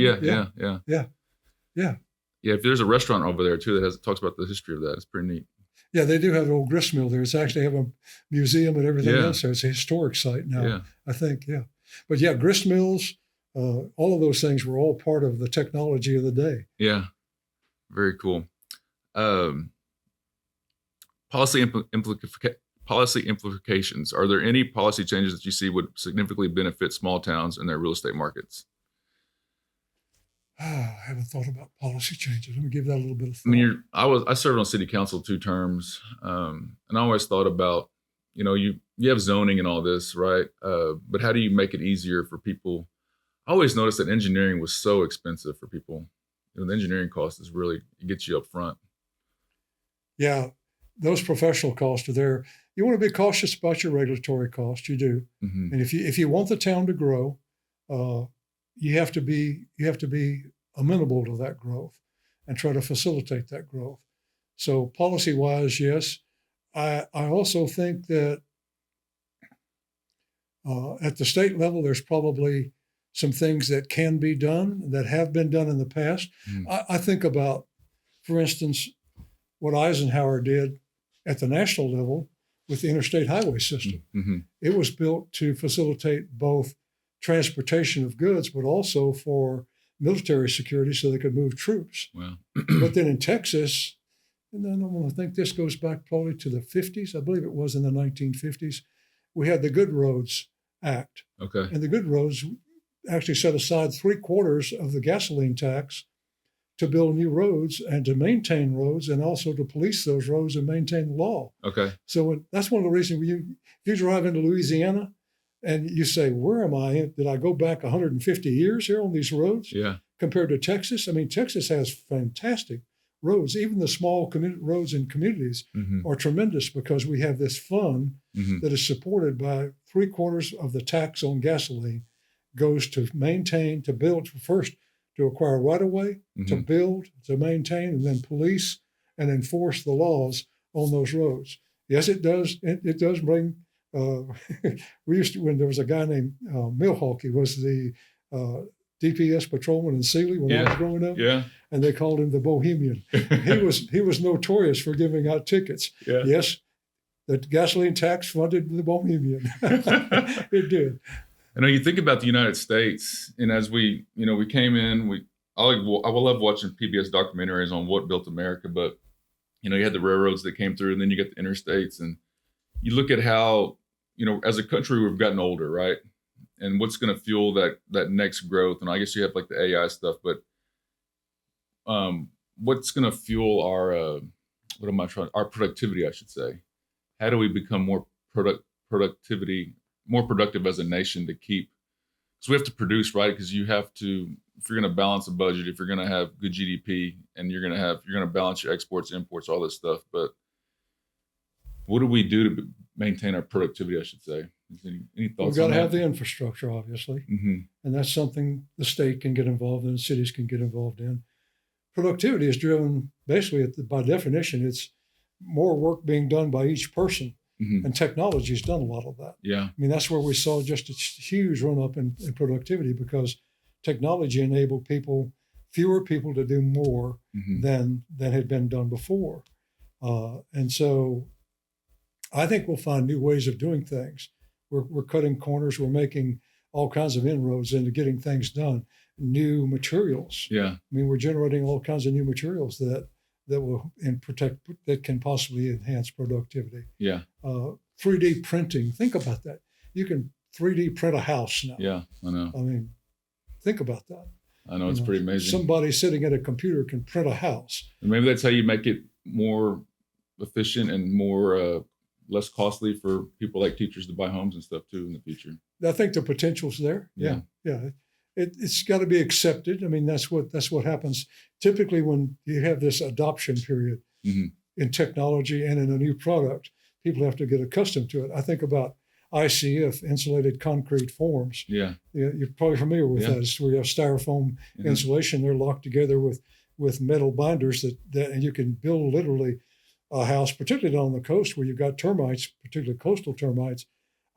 Yeah. If there's a restaurant over there too that talks about the history of that, it's pretty neat. Yeah, they do have an old grist mill there. It's actually have a museum and everything else there. It's a historic site now, I think. Yeah, but yeah, grist mills, all of those things were all part of the technology of the day. Yeah, very cool. Policy implications. Are there any policy changes that you see would significantly benefit small towns and their real estate markets? I haven't thought about policy changes. Let me give that a little bit of thought. I served on city council 2 terms, and I always thought about, you have zoning and all this, right? But how do you make it easier for people? I always noticed that engineering was so expensive for people. The engineering cost is really, it gets you up front. Yeah, those professional costs are there. You want to be cautious about your regulatory costs. You do, mm-hmm. And if you want the town to grow, you have to be amenable to that growth and try to facilitate that growth. So policy-wise, yes. I also think that at the state level, there's probably some things that can be done, that have been done in the past. I think about, for instance, what Eisenhower did at the national level with the interstate highway system. Mm-hmm. It was built to facilitate both transportation of goods, but also for military security so they could move troops. Wow. But then in Texas, and then I think this goes back probably to the 50s, I believe it was in the 1950s, we had the Good Roads Act. Okay. And the Good Roads actually set aside 3/4 of the gasoline tax to build new roads and to maintain roads and also to police those roads and maintain the law. Okay. So that's one of the reasons if you drive into Louisiana and you say, where am I? Did I go back 150 years here on these roads? Yeah. Compared to Texas? I mean, Texas has fantastic roads. Even the small roads in communities mm-hmm. are tremendous because we have this fund mm-hmm. that is supported by 3/4 of the tax on gasoline goes to maintain, to build, first to acquire right-of-way, mm-hmm. to build, to maintain, and then police and enforce the laws on those roads. Yes, it does. It does bring. We used to, when there was a guy named Milwaukee, was the DPS patrolman in Sealy when I was growing up. Yeah. And they called him the Bohemian. He was notorious for giving out tickets. Yeah. Yes, the gasoline tax funded the Bohemian. It did. I know you think about the United States, and as we came in, I love watching PBS documentaries on what built America, but you had the railroads that came through, and then you get the interstates, and you look at how, as a country, we've gotten older, right? And what's going to fuel that next growth? And I guess you have like the AI stuff, but what's going to fuel our productivity, I should say? How do we become more productive as a nation to keep? So we have to produce, right? Because you have to, if you're going to balance a budget, if you're going to have good GDP, and you're going to balance your exports, imports, all this stuff. But what do we do to maintain our productivity, I should say? Any thoughts? We've got to have the infrastructure, obviously. Mm-hmm. And that's something the state can get involved in, cities can get involved in. Productivity is driven, basically, by definition, it's more work being done by each person. Mm-hmm. And technology has done a lot of that. Yeah. I mean, that's where we saw just a huge run up in productivity because technology enabled fewer people to do more mm-hmm. than had been done before. And so I think we'll find new ways of doing things. We're cutting corners. We're making all kinds of inroads into getting things done. New materials. Yeah. I mean, we're generating all kinds of new materials that will that can possibly enhance productivity. Yeah. 3D printing. Think about that. You can 3D print a house now. Yeah, I know. I mean, think about that. I know, it's pretty amazing. Somebody sitting at a computer can print a house. And maybe that's how you make it more efficient and more less costly for people like teachers to buy homes and stuff too in the future. I think the potential's there. Yeah. it's got to be accepted. I mean, that's what happens typically when you have this adoption period in technology and in a new product. People have to get accustomed to it. I think about ICF, insulated concrete forms. Yeah. You're probably familiar with that. It's where you have styrofoam insulation. They're locked together with metal binders that and you can build literally a house, particularly down on the coast where you've got termites, particularly coastal termites.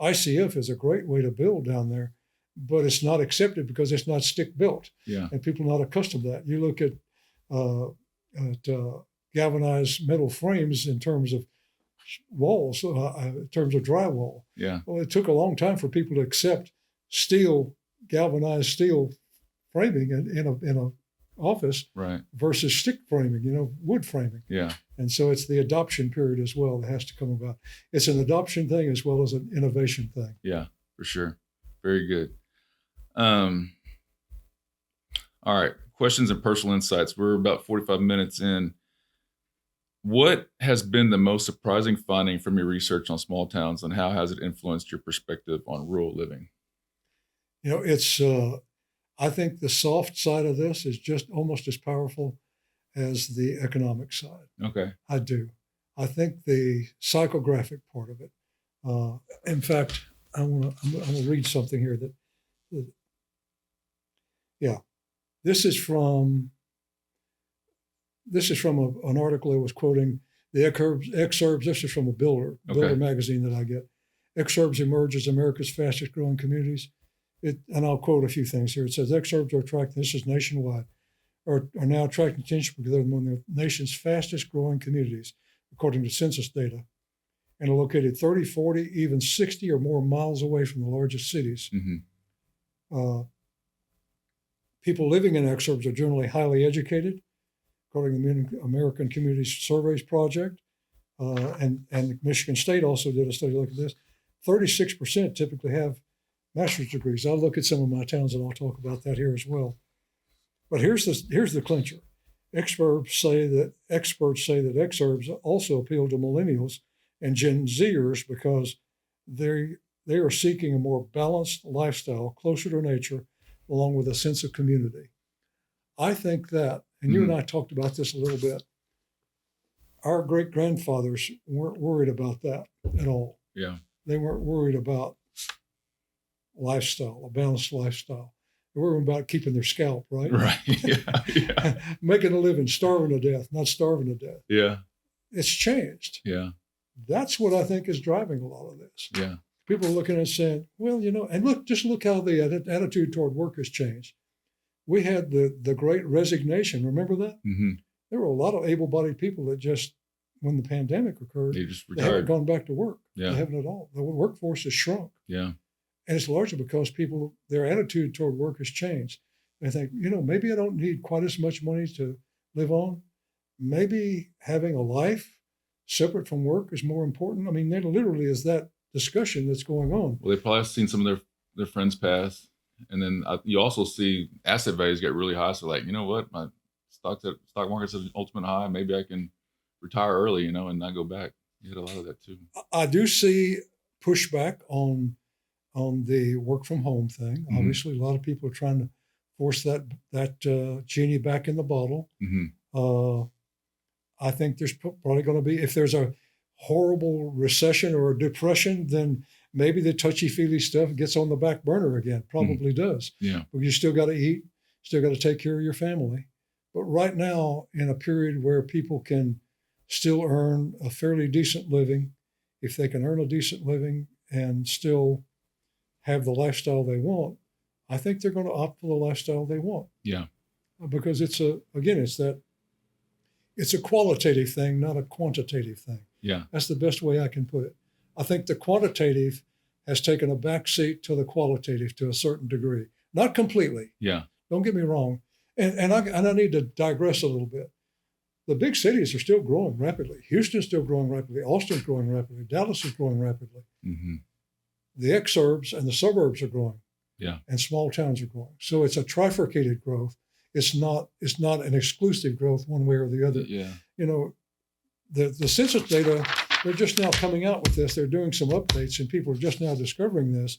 ICF is a great way to build down there, but it's not accepted because it's not stick built. Yeah. And people are not accustomed to that. You look at galvanized metal frames in terms of walls, in terms of drywall. Yeah. Well, it took a long time for people to accept galvanized steel framing in a office versus stick framing, wood framing. Yeah. And so it's the adoption period as well that has to come about. It's an adoption thing as well as an innovation thing. Yeah, for sure. Very good. All right. Questions and personal insights. We're about 45 minutes in. What has been the most surprising finding from your research on small towns, and how has it influenced your perspective on rural living? It's, I think the soft side of this is just almost as powerful as the economic side. Okay. I do. I think the psychographic part of it. In fact, I'm gonna read something here that this is from an article that was quoting the excerpts. This is from a Builder magazine that I get. Exurbs emerge as America's fastest growing communities. And I'll quote a few things here. It says, exurbs are attracting, this is nationwide, are now attracting attention because they're among the nation's fastest growing communities, according to census data, and are located 30, 40, even 60 or more miles away from the largest cities. People living in exurbs are generally highly educated, according to the American Community Surveys Project. And Michigan State also did a study looking at this. 36% typically have master's degrees. I'll look at some of my towns and I'll talk about that here as well. But here's the clincher. Experts say that exurbs also appeal to millennials and Gen Zers because they are seeking a more balanced lifestyle, closer to nature, along with a sense of community. I think that, and you and I talked about this a little bit, our great-grandfathers weren't worried about that at all. Yeah. They weren't worried about lifestyle, a balanced lifestyle. They were worried about keeping their scalp, right? Right, yeah. Making a living, starving to death, not starving to death. Yeah. It's changed. Yeah. That's what I think is driving a lot of this. Yeah. People are looking at it saying, well, and look how the attitude toward work has changed. We had the Great Resignation. Remember that? Mm-hmm. There were a lot of able-bodied people that just, when the pandemic occurred, they haven't gone back to work. Yeah. They haven't at all. The workforce has shrunk. Yeah. And it's largely because their attitude toward work has changed. They think, maybe I don't need quite as much money to live on. Maybe having a life separate from work is more important. I mean, there literally is that discussion that's going on. Well, they've probably seen some of their friends pass. And then you also see asset values get really high. So like, you know what, my stock market's at an ultimate high. Maybe I can retire early, and not go back. You get a lot of that too. I do see pushback on the work from home thing. Mm-hmm. Obviously, a lot of people are trying to force that genie back in the bottle. Mm-hmm. I think there's probably going to be, if there's a horrible recession or a depression, then maybe the touchy-feely stuff gets on the back burner again. Probably does. Yeah. But you still got to eat, still got to take care of your family. But right now, in a period where people can still earn a fairly decent living, if they can earn a decent living and still have the lifestyle they want, I think they're going to opt for the lifestyle they want. Yeah. Because it's a qualitative thing, not a quantitative thing. Yeah. That's the best way I can put it. I think the quantitative has taken a backseat to the qualitative to a certain degree. Not completely. Yeah. Don't get me wrong. And I need to digress a little bit. The big cities are still growing rapidly. Houston's still growing rapidly. Austin's growing rapidly. Dallas is growing rapidly. Mm-hmm. The exurbs and the suburbs are growing. Yeah. And small towns are growing. So it's a trifurcated growth. It's not an exclusive growth one way or the other. Yeah. The census data, they're just now coming out with this. They're doing some updates, and people are just now discovering this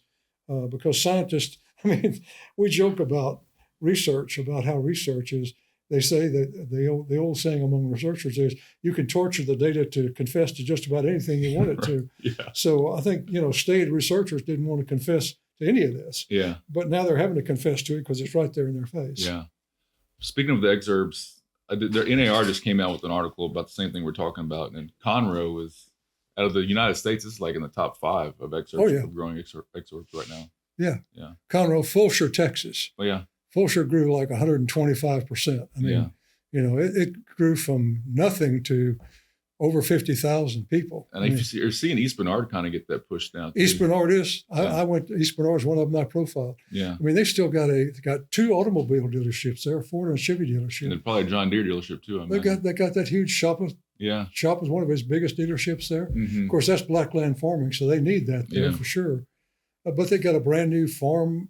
because scientists I mean, we joke about research, about how research is. They say that the old saying among researchers is you can torture the data to confess to just about anything you want it to. Yeah. So I think, staid researchers didn't want to confess to any of this. Yeah. But now they're having to confess to it because it's right there in their face. Yeah. Speaking of the exurbs, their NAR just came out with an article about the same thing we're talking about. And Conroe is, out of the United States, it's like in the top 5 of exurbs for growing exurbs right now. Yeah. Yeah. Conroe, Fulshire, Texas. Oh, yeah. Fulshire grew like 125%. I mean, it grew from nothing to over 50,000 people. And you're seeing East Bernard kind of get that push down. Too. East Bernard is. I went to East Bernard, is one of them I profiled. Yeah. I mean, they still got 2 automobile dealerships there, Ford and Chevy dealership. And probably a John Deere dealership too. They got that huge shop. Yeah. Shop is one of his biggest dealerships there. Mm-hmm. Of course, that's blackland farming, so they need that there for sure. But they got a brand new farm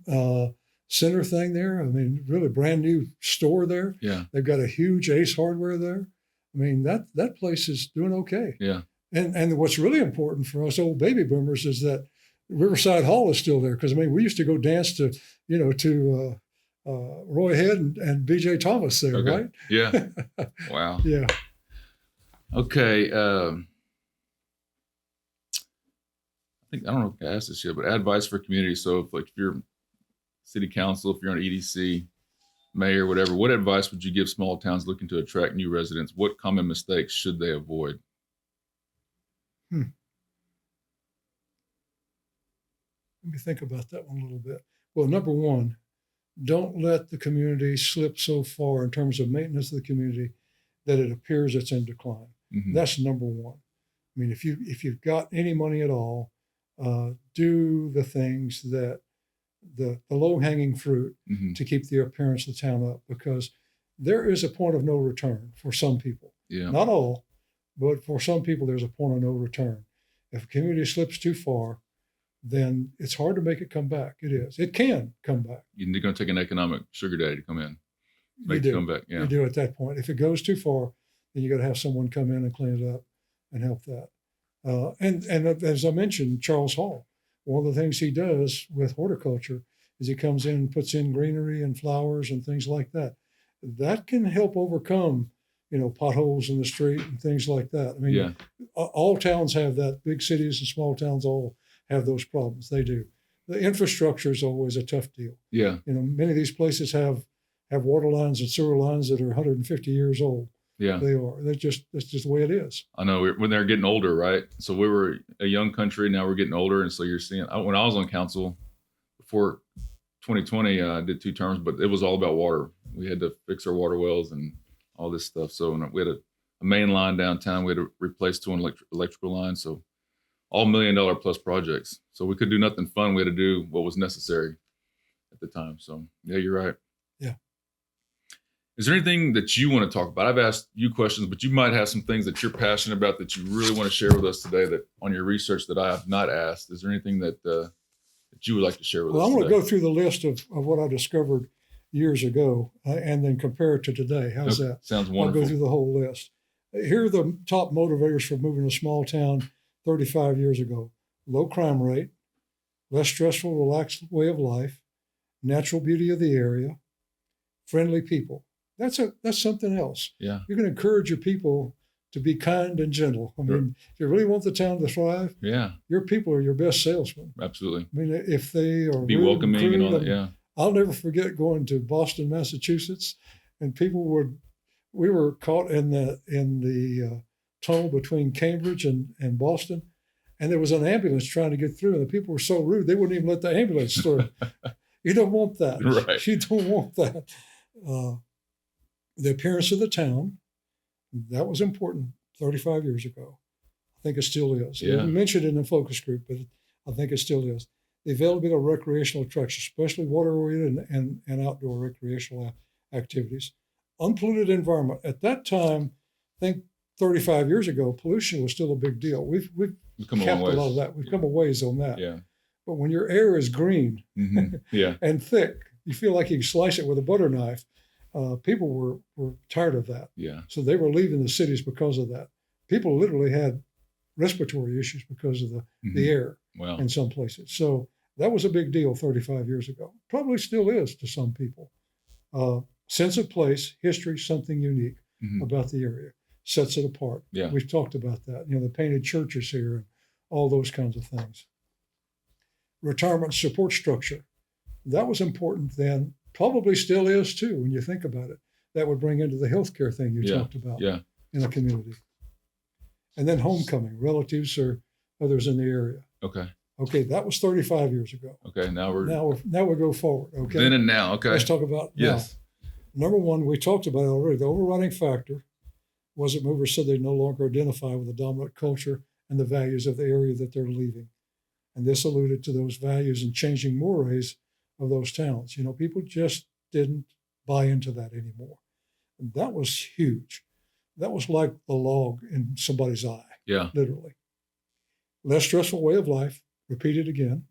center thing there. I mean, really brand new store there. Yeah. They've got a huge Ace Hardware there. I mean, that place is doing okay. Yeah. And what's really important for us old baby boomers is that Riverside Hall is still there. Because, I mean, we used to go dance to Roy Head and B.J. Thomas there, right? Yeah. Wow. Yeah. Okay. I don't know if I asked this yet, but advice for community. So if you're city council, if you're on EDC, mayor, whatever, what advice would you give small towns looking to attract new residents? What common mistakes should they avoid? Let me think about that one a little bit. Well, number one, don't let the community slip so far in terms of maintenance of the community that it appears it's in decline. Mm-hmm. That's number one. I mean, if you've got any money at all, do the things that the low-hanging fruit to keep the appearance of the town up, because there is a point of no return for some people. Yeah. Not all, but for some people, there's a point of no return. If a community slips too far, then it's hard to make it come back. It is. It can come back. You're going to take an economic sugar daddy to come in. Make it come back. Yeah. You do at that point. If it goes too far, then you got to have someone come in and clean it up and help that. And as I mentioned, Charles Hall, one of the things he does with horticulture is he comes in and puts in greenery and flowers and things like that. That can help overcome, potholes in the street and things like that. I mean, all towns have that. Big cities and small towns all have those problems. They do. The infrastructure is always a tough deal. Yeah. Many of these places have water lines and sewer lines that are 150 years old. Yeah. They are. That's just the way it is. I know when they're getting older, right? So we were a young country. Now we're getting older. And so you're seeing, when I was on council before 2020, I did 2 terms, but it was all about water. We had to fix our water wells and all this stuff. So we had a main line downtown. We had to replace 2 electrical lines. So all $1 million plus projects. So we could do nothing fun. We had to do what was necessary at the time. So yeah, you're right. Yeah. Is there anything that you want to talk about? I've asked you questions, but you might have some things that you're passionate about that you really want to share with us today that on your research that I have not asked. Is there anything that you would like to share with us? Well, I'm going to go through the list of what I discovered years ago and then compare it to today. How's that? Sounds wonderful. I'll go through the whole list. Here are the top motivators for moving to a small town 35 years ago. Low crime rate, less stressful, relaxed way of life, natural beauty of the area, friendly people. That's something else. Yeah. You're going to encourage your people to be kind and gentle. I mean, if you really want the town to thrive, your people are your best salesmen. Absolutely. I mean, if they are be welcoming and all that, yeah. I'll never forget going to Boston, Massachusetts, and we were caught in the tunnel between Cambridge and Boston, and there was an ambulance trying to get through, and the people were so rude they wouldn't even let the ambulance through. You don't want that. Right. You don't want that. The appearance of the town, that was important 35 years ago. I think it still is. Yeah. We mentioned it in the focus group, but I think it still is. The availability of recreational attractions, especially water-oriented and outdoor recreational activities. Unpolluted environment. At that time, I think 35 years ago, pollution was still a big deal. We've come capped a long ways. A lot of that. We've come a ways on that. Yeah. But when your air is green and thick, you feel like you can slice it with a butter knife. People were tired of that. Yeah. So they were leaving the cities because of that. People literally had respiratory issues because of the air wow. in some places. So That was a big deal 35 years ago. Probably still is to some people. Sense of place, history, something unique about the area sets it apart. Yeah. We've talked about that. The painted churches here and all those kinds of things. Retirement support structure. That was important then. Probably still is too when you think about it. That would bring into the healthcare thing you talked about in a community. And then homecoming, relatives or others in the area. Okay, that was 35 years ago. Okay, now we go forward. Okay. Then and now. Okay. Let's talk about now. Number one, we talked about it already. The overriding factor was that movers said they no longer identify with the dominant culture and the values of the area that they're leaving. And this alluded to those values and changing mores of those towns. People just didn't buy into that anymore. And that was huge. That was like the log in somebody's eye. Yeah. Literally. Less stressful way of life, repeated again.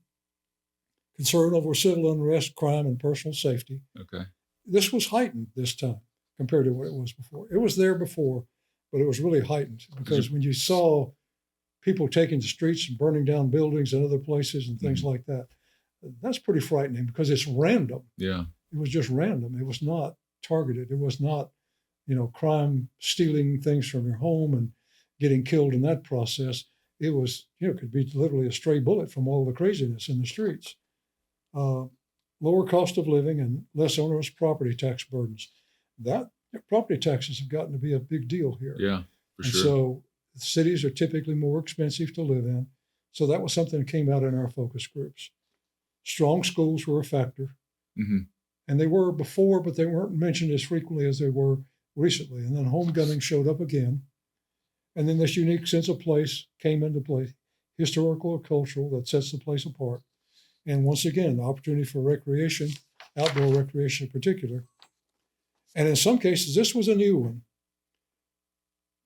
Concern over civil unrest, crime, and personal safety. Okay. This was heightened this time compared to what it was before. It was there before, but it was really heightened because when you saw people taking the streets and burning down buildings and other places and things like that, that's pretty frightening because it's random. Yeah. It was just random. It was not targeted. It was not, crime stealing things from your home and getting killed in that process. It was, it could be literally a stray bullet from all the craziness in the streets. Lower cost of living and less onerous property tax burdens. That property taxes have gotten to be a big deal here. Yeah, for sure. So cities are typically more expensive to live in. So that was something that came out in our focus groups. Strong schools were a factor. And they were before, but they weren't mentioned as frequently as they were recently. And then homecoming showed up again. And then this unique sense of place came into play, historical or cultural, that sets the place apart. And once again, the opportunity for recreation, outdoor recreation in particular. And in some cases, this was a new one.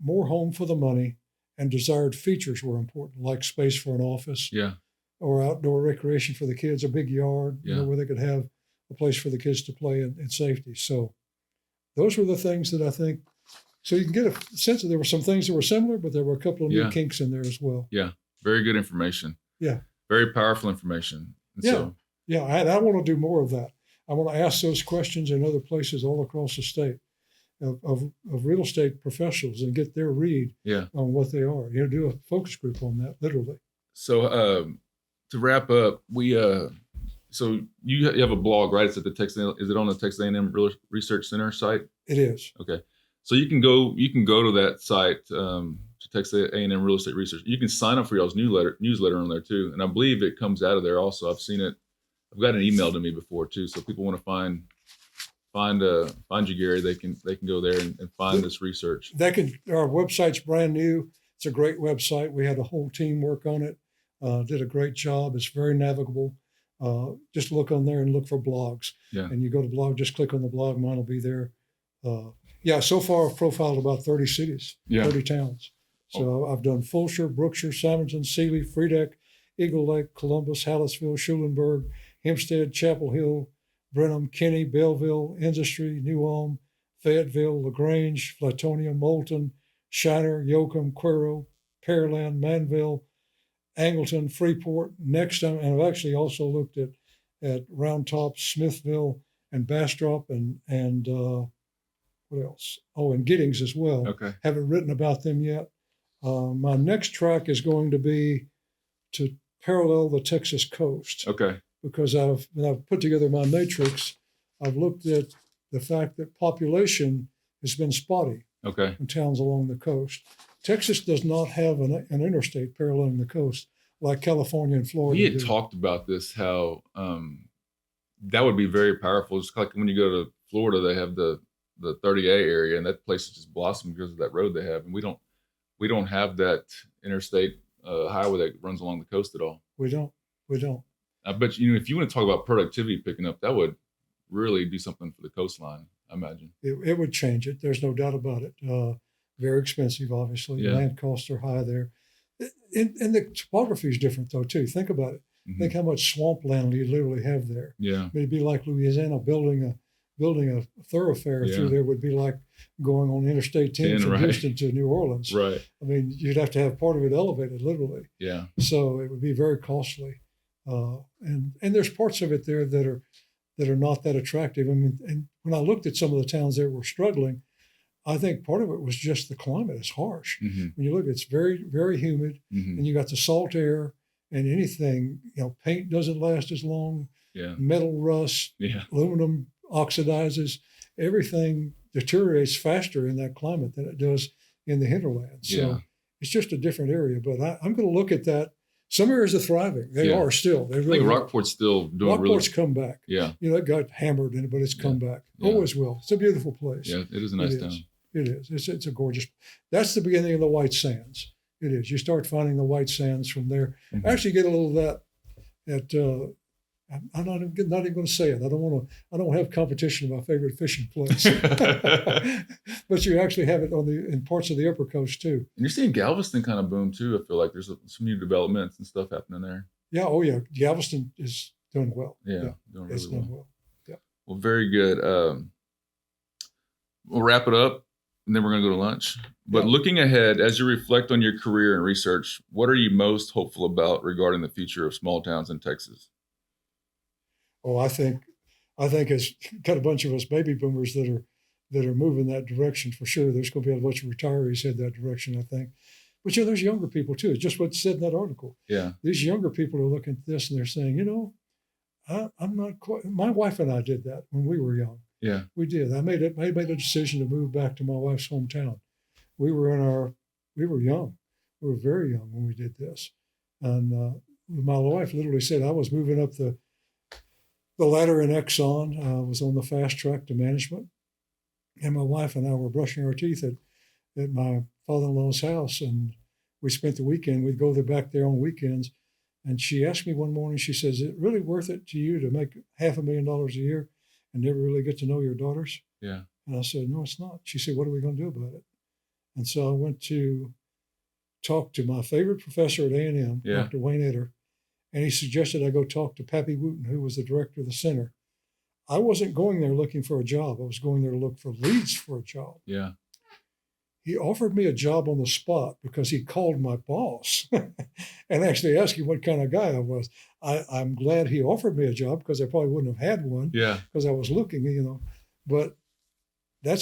More home for the money and desired features were important, like space for an office or outdoor recreation for the kids, a big yard where they could have a place for the kids to play in safety. So those were the things that I think, so you can get a sense that there were some things that were similar, but there were a couple of new kinks in there as well. Yeah, very good information. Yeah. Very powerful information. And I want to do more of that. I want to ask those questions in other places all across the state of real estate professionals and get their read on what they are. Do a focus group on that, literally. So to wrap up, so you have a blog, right? It's at the Texas. Is it on the Texas A&M Research Center site? It is. Okay. So you can go to that site, to Texas A&M Real Estate Research. You can sign up for y'all's newsletter on there too, and I believe it comes out of there also. I've seen it. I've got an email to me before too, so people want to find you, Gary. They can go there and find this research. Our website's brand new. It's a great website. We had a whole team work on it. Did a great job. It's very navigable. Just look on there and look for blogs. Yeah. And you go to blog, just click on the blog. Mine will be there. So far I've profiled about 30 cities, 30 towns. So I've done Fulshire, Brookshire, Simonton, Sealy, Friedeck, Eagle Lake, Columbus, Hallettsville, Schulenburg, Hempstead, Chapel Hill, Brenham, Kinney, Belleville, Industry, New Ulm, Fayetteville, LaGrange, Flatonia, Moulton, Shiner, Yoakum, Cuero, Pearland, Manville, Angleton, Freeport. Next, and I've actually also looked at Round Top, Smithville, and Bastrop, and what else? Oh, and Giddings as well. Okay. Haven't written about them yet. My next track is going to be to parallel the Texas coast. Okay. Because when I've put together my matrix, I've looked at the fact that population has been spotty in towns along the coast. Texas does not have an interstate paralleling the coast like California and Florida. We had talked about this, how that would be very powerful. It's like when you go to Florida, they have the 30A area, and that place is just blossomed because of that road they have. And we don't have that interstate highway that runs along the coast at all. We don't. I bet if you want to talk about productivity picking up, that would really do something for the coastline, I imagine. It would change it. There's no doubt about it. Very expensive, obviously. Yeah. Land costs are high there. And the topography is different, though, too. Think about it. Mm-hmm. Think how much swampland you literally have there. Yeah. It'd be like Louisiana building a thoroughfare through there would be like going on Interstate 10 from Houston to New Orleans. Right. I mean, you'd have to have part of it elevated, literally. Yeah. So it would be very costly. And there's parts of it there that are not that attractive. I mean, and when I looked at some of the towns that were struggling, I think part of it was just the climate is harsh. Mm-hmm. When you look, it's very, very humid, Mm-hmm. and you got the salt air, and anything, paint doesn't last as long, Yeah. metal rusts, Yeah. aluminum oxidizes, everything deteriorates faster in that climate than it does in the hinterlands. So Yeah. it's just a different area. But I'm going to look at that. Some areas are thriving. They Yeah. are still. They I really think are. Rockport's still doing really. Rockport's come back. Yeah. It got hammered in it, but it's come back. Yeah. Always will. It's a beautiful place. Yeah. It is a nice It town. is. It is. It's a gorgeous. That's the beginning of the white sands. It is. You start finding the white sands from there. Mhm. I actually get a little of that. I'm not even going to say it. I don't have competition in my favorite fishing place. But you actually have it in parts of the upper coast too. And you're seeing Galveston kind of boom too. I feel like there's some new developments and stuff happening there. Yeah. Oh yeah. Galveston is doing well. Yeah. Doing It's really doing well. well. Well, very good. We'll wrap it up and then we're going to go to lunch. But Yeah. looking ahead, as you reflect on your career and research, what are you most hopeful about regarding the future of small towns in Texas? Oh, I think it's got a bunch of us baby boomers that are moving that direction for sure. There's going to be a bunch of retirees head that direction, I think. But there's younger people too. It's just what's said in that article. Yeah. These younger people are looking at this and they're saying, I'm not quite. My wife and I did that when we were young. Yeah. We did. I made a decision to move back to my wife's hometown. We were young. We were very young when we did this. And my wife literally said, I was moving up the ladder in Exxon. I was on the fast track to management. And my wife and I were brushing our teeth at my father-in-law's house. And we spent the weekend. We'd go back there on weekends. And she asked me one morning, she says, is it really worth it to you to make $500,000 a year and never really get to know your daughters? Yeah. And I said, no, it's not. She said, what are we going to do about it? And so I went to talk to my favorite professor at A&M, Yeah. Dr. Wayne Etter, and he suggested I go talk to Pappy Wooten, who was the director of the center. I wasn't going there looking for a job. I was going there to look for leads for a job. Yeah. He offered me a job on the spot because he called my boss and actually asked him what kind of guy I was. I'm glad he offered me a job because I probably wouldn't have had one Yeah. because I was looking, But that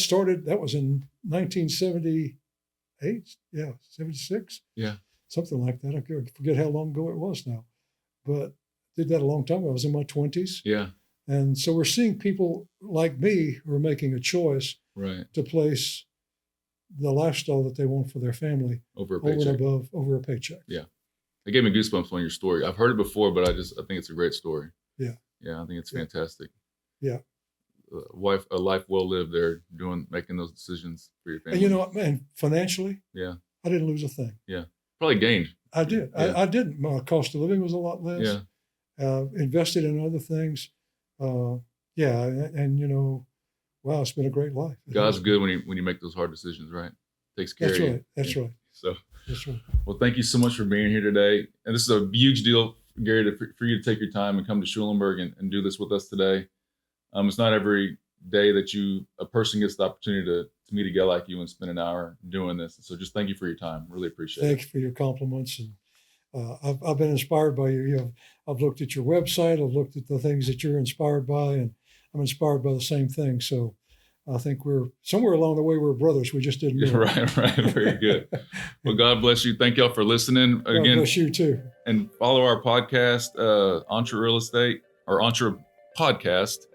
was in 1978, 76, something like that. I forget how long ago it was now, but did that a long time ago. I was in my 20s. Yeah. And so we're seeing people like me who are making a choice Right. to place the lifestyle that they want for their family Over a over and paycheck. above over a paycheck. Yeah. It gave me goosebumps on your story. I've heard it before, but I think it's a great story. Yeah. Yeah. I think it's Yeah. fantastic. Yeah. A life well lived there, making those decisions for your family. And man, financially, Yeah. I didn't lose a thing. Probably gained. I did. Yeah. I didn't. My cost of living was a lot less. Yeah. Invested in other things. And wow, it's been a great life. God's good when you make those hard decisions, right? Takes care That's of you. right. That's Yeah. right. So, That's right. well, thank you so much for being here today. And this is a huge deal, Gary, for you to take your time and come to Schulenburg and do this with us today. It's not every day that a person gets the opportunity to meet a guy like you and spend an hour doing this. So just thank you for your time. Really appreciate it. Thank you for your compliments. And I've been inspired by you. I've looked at your website. I've looked at the things that you're inspired by, and I'm inspired by the same thing. So I think we're somewhere along the way, we're brothers. We just didn't know it. Right. Very good. Well, God bless you. Thank y'all for listening God again. bless you too. And follow our podcast, Entre Real Estate or Entre Podcast.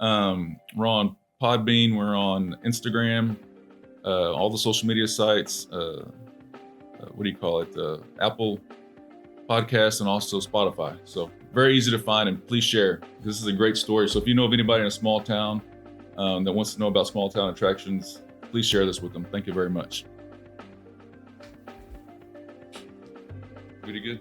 We're on Podbean. We're on Instagram, all the social media sites. What do you call it? Apple Podcasts and also Spotify. So very easy to find, and please share. This is a great story. So if you know of anybody in a small town that wants to know about small town attractions, please share this with them. Thank you very much. Pretty good.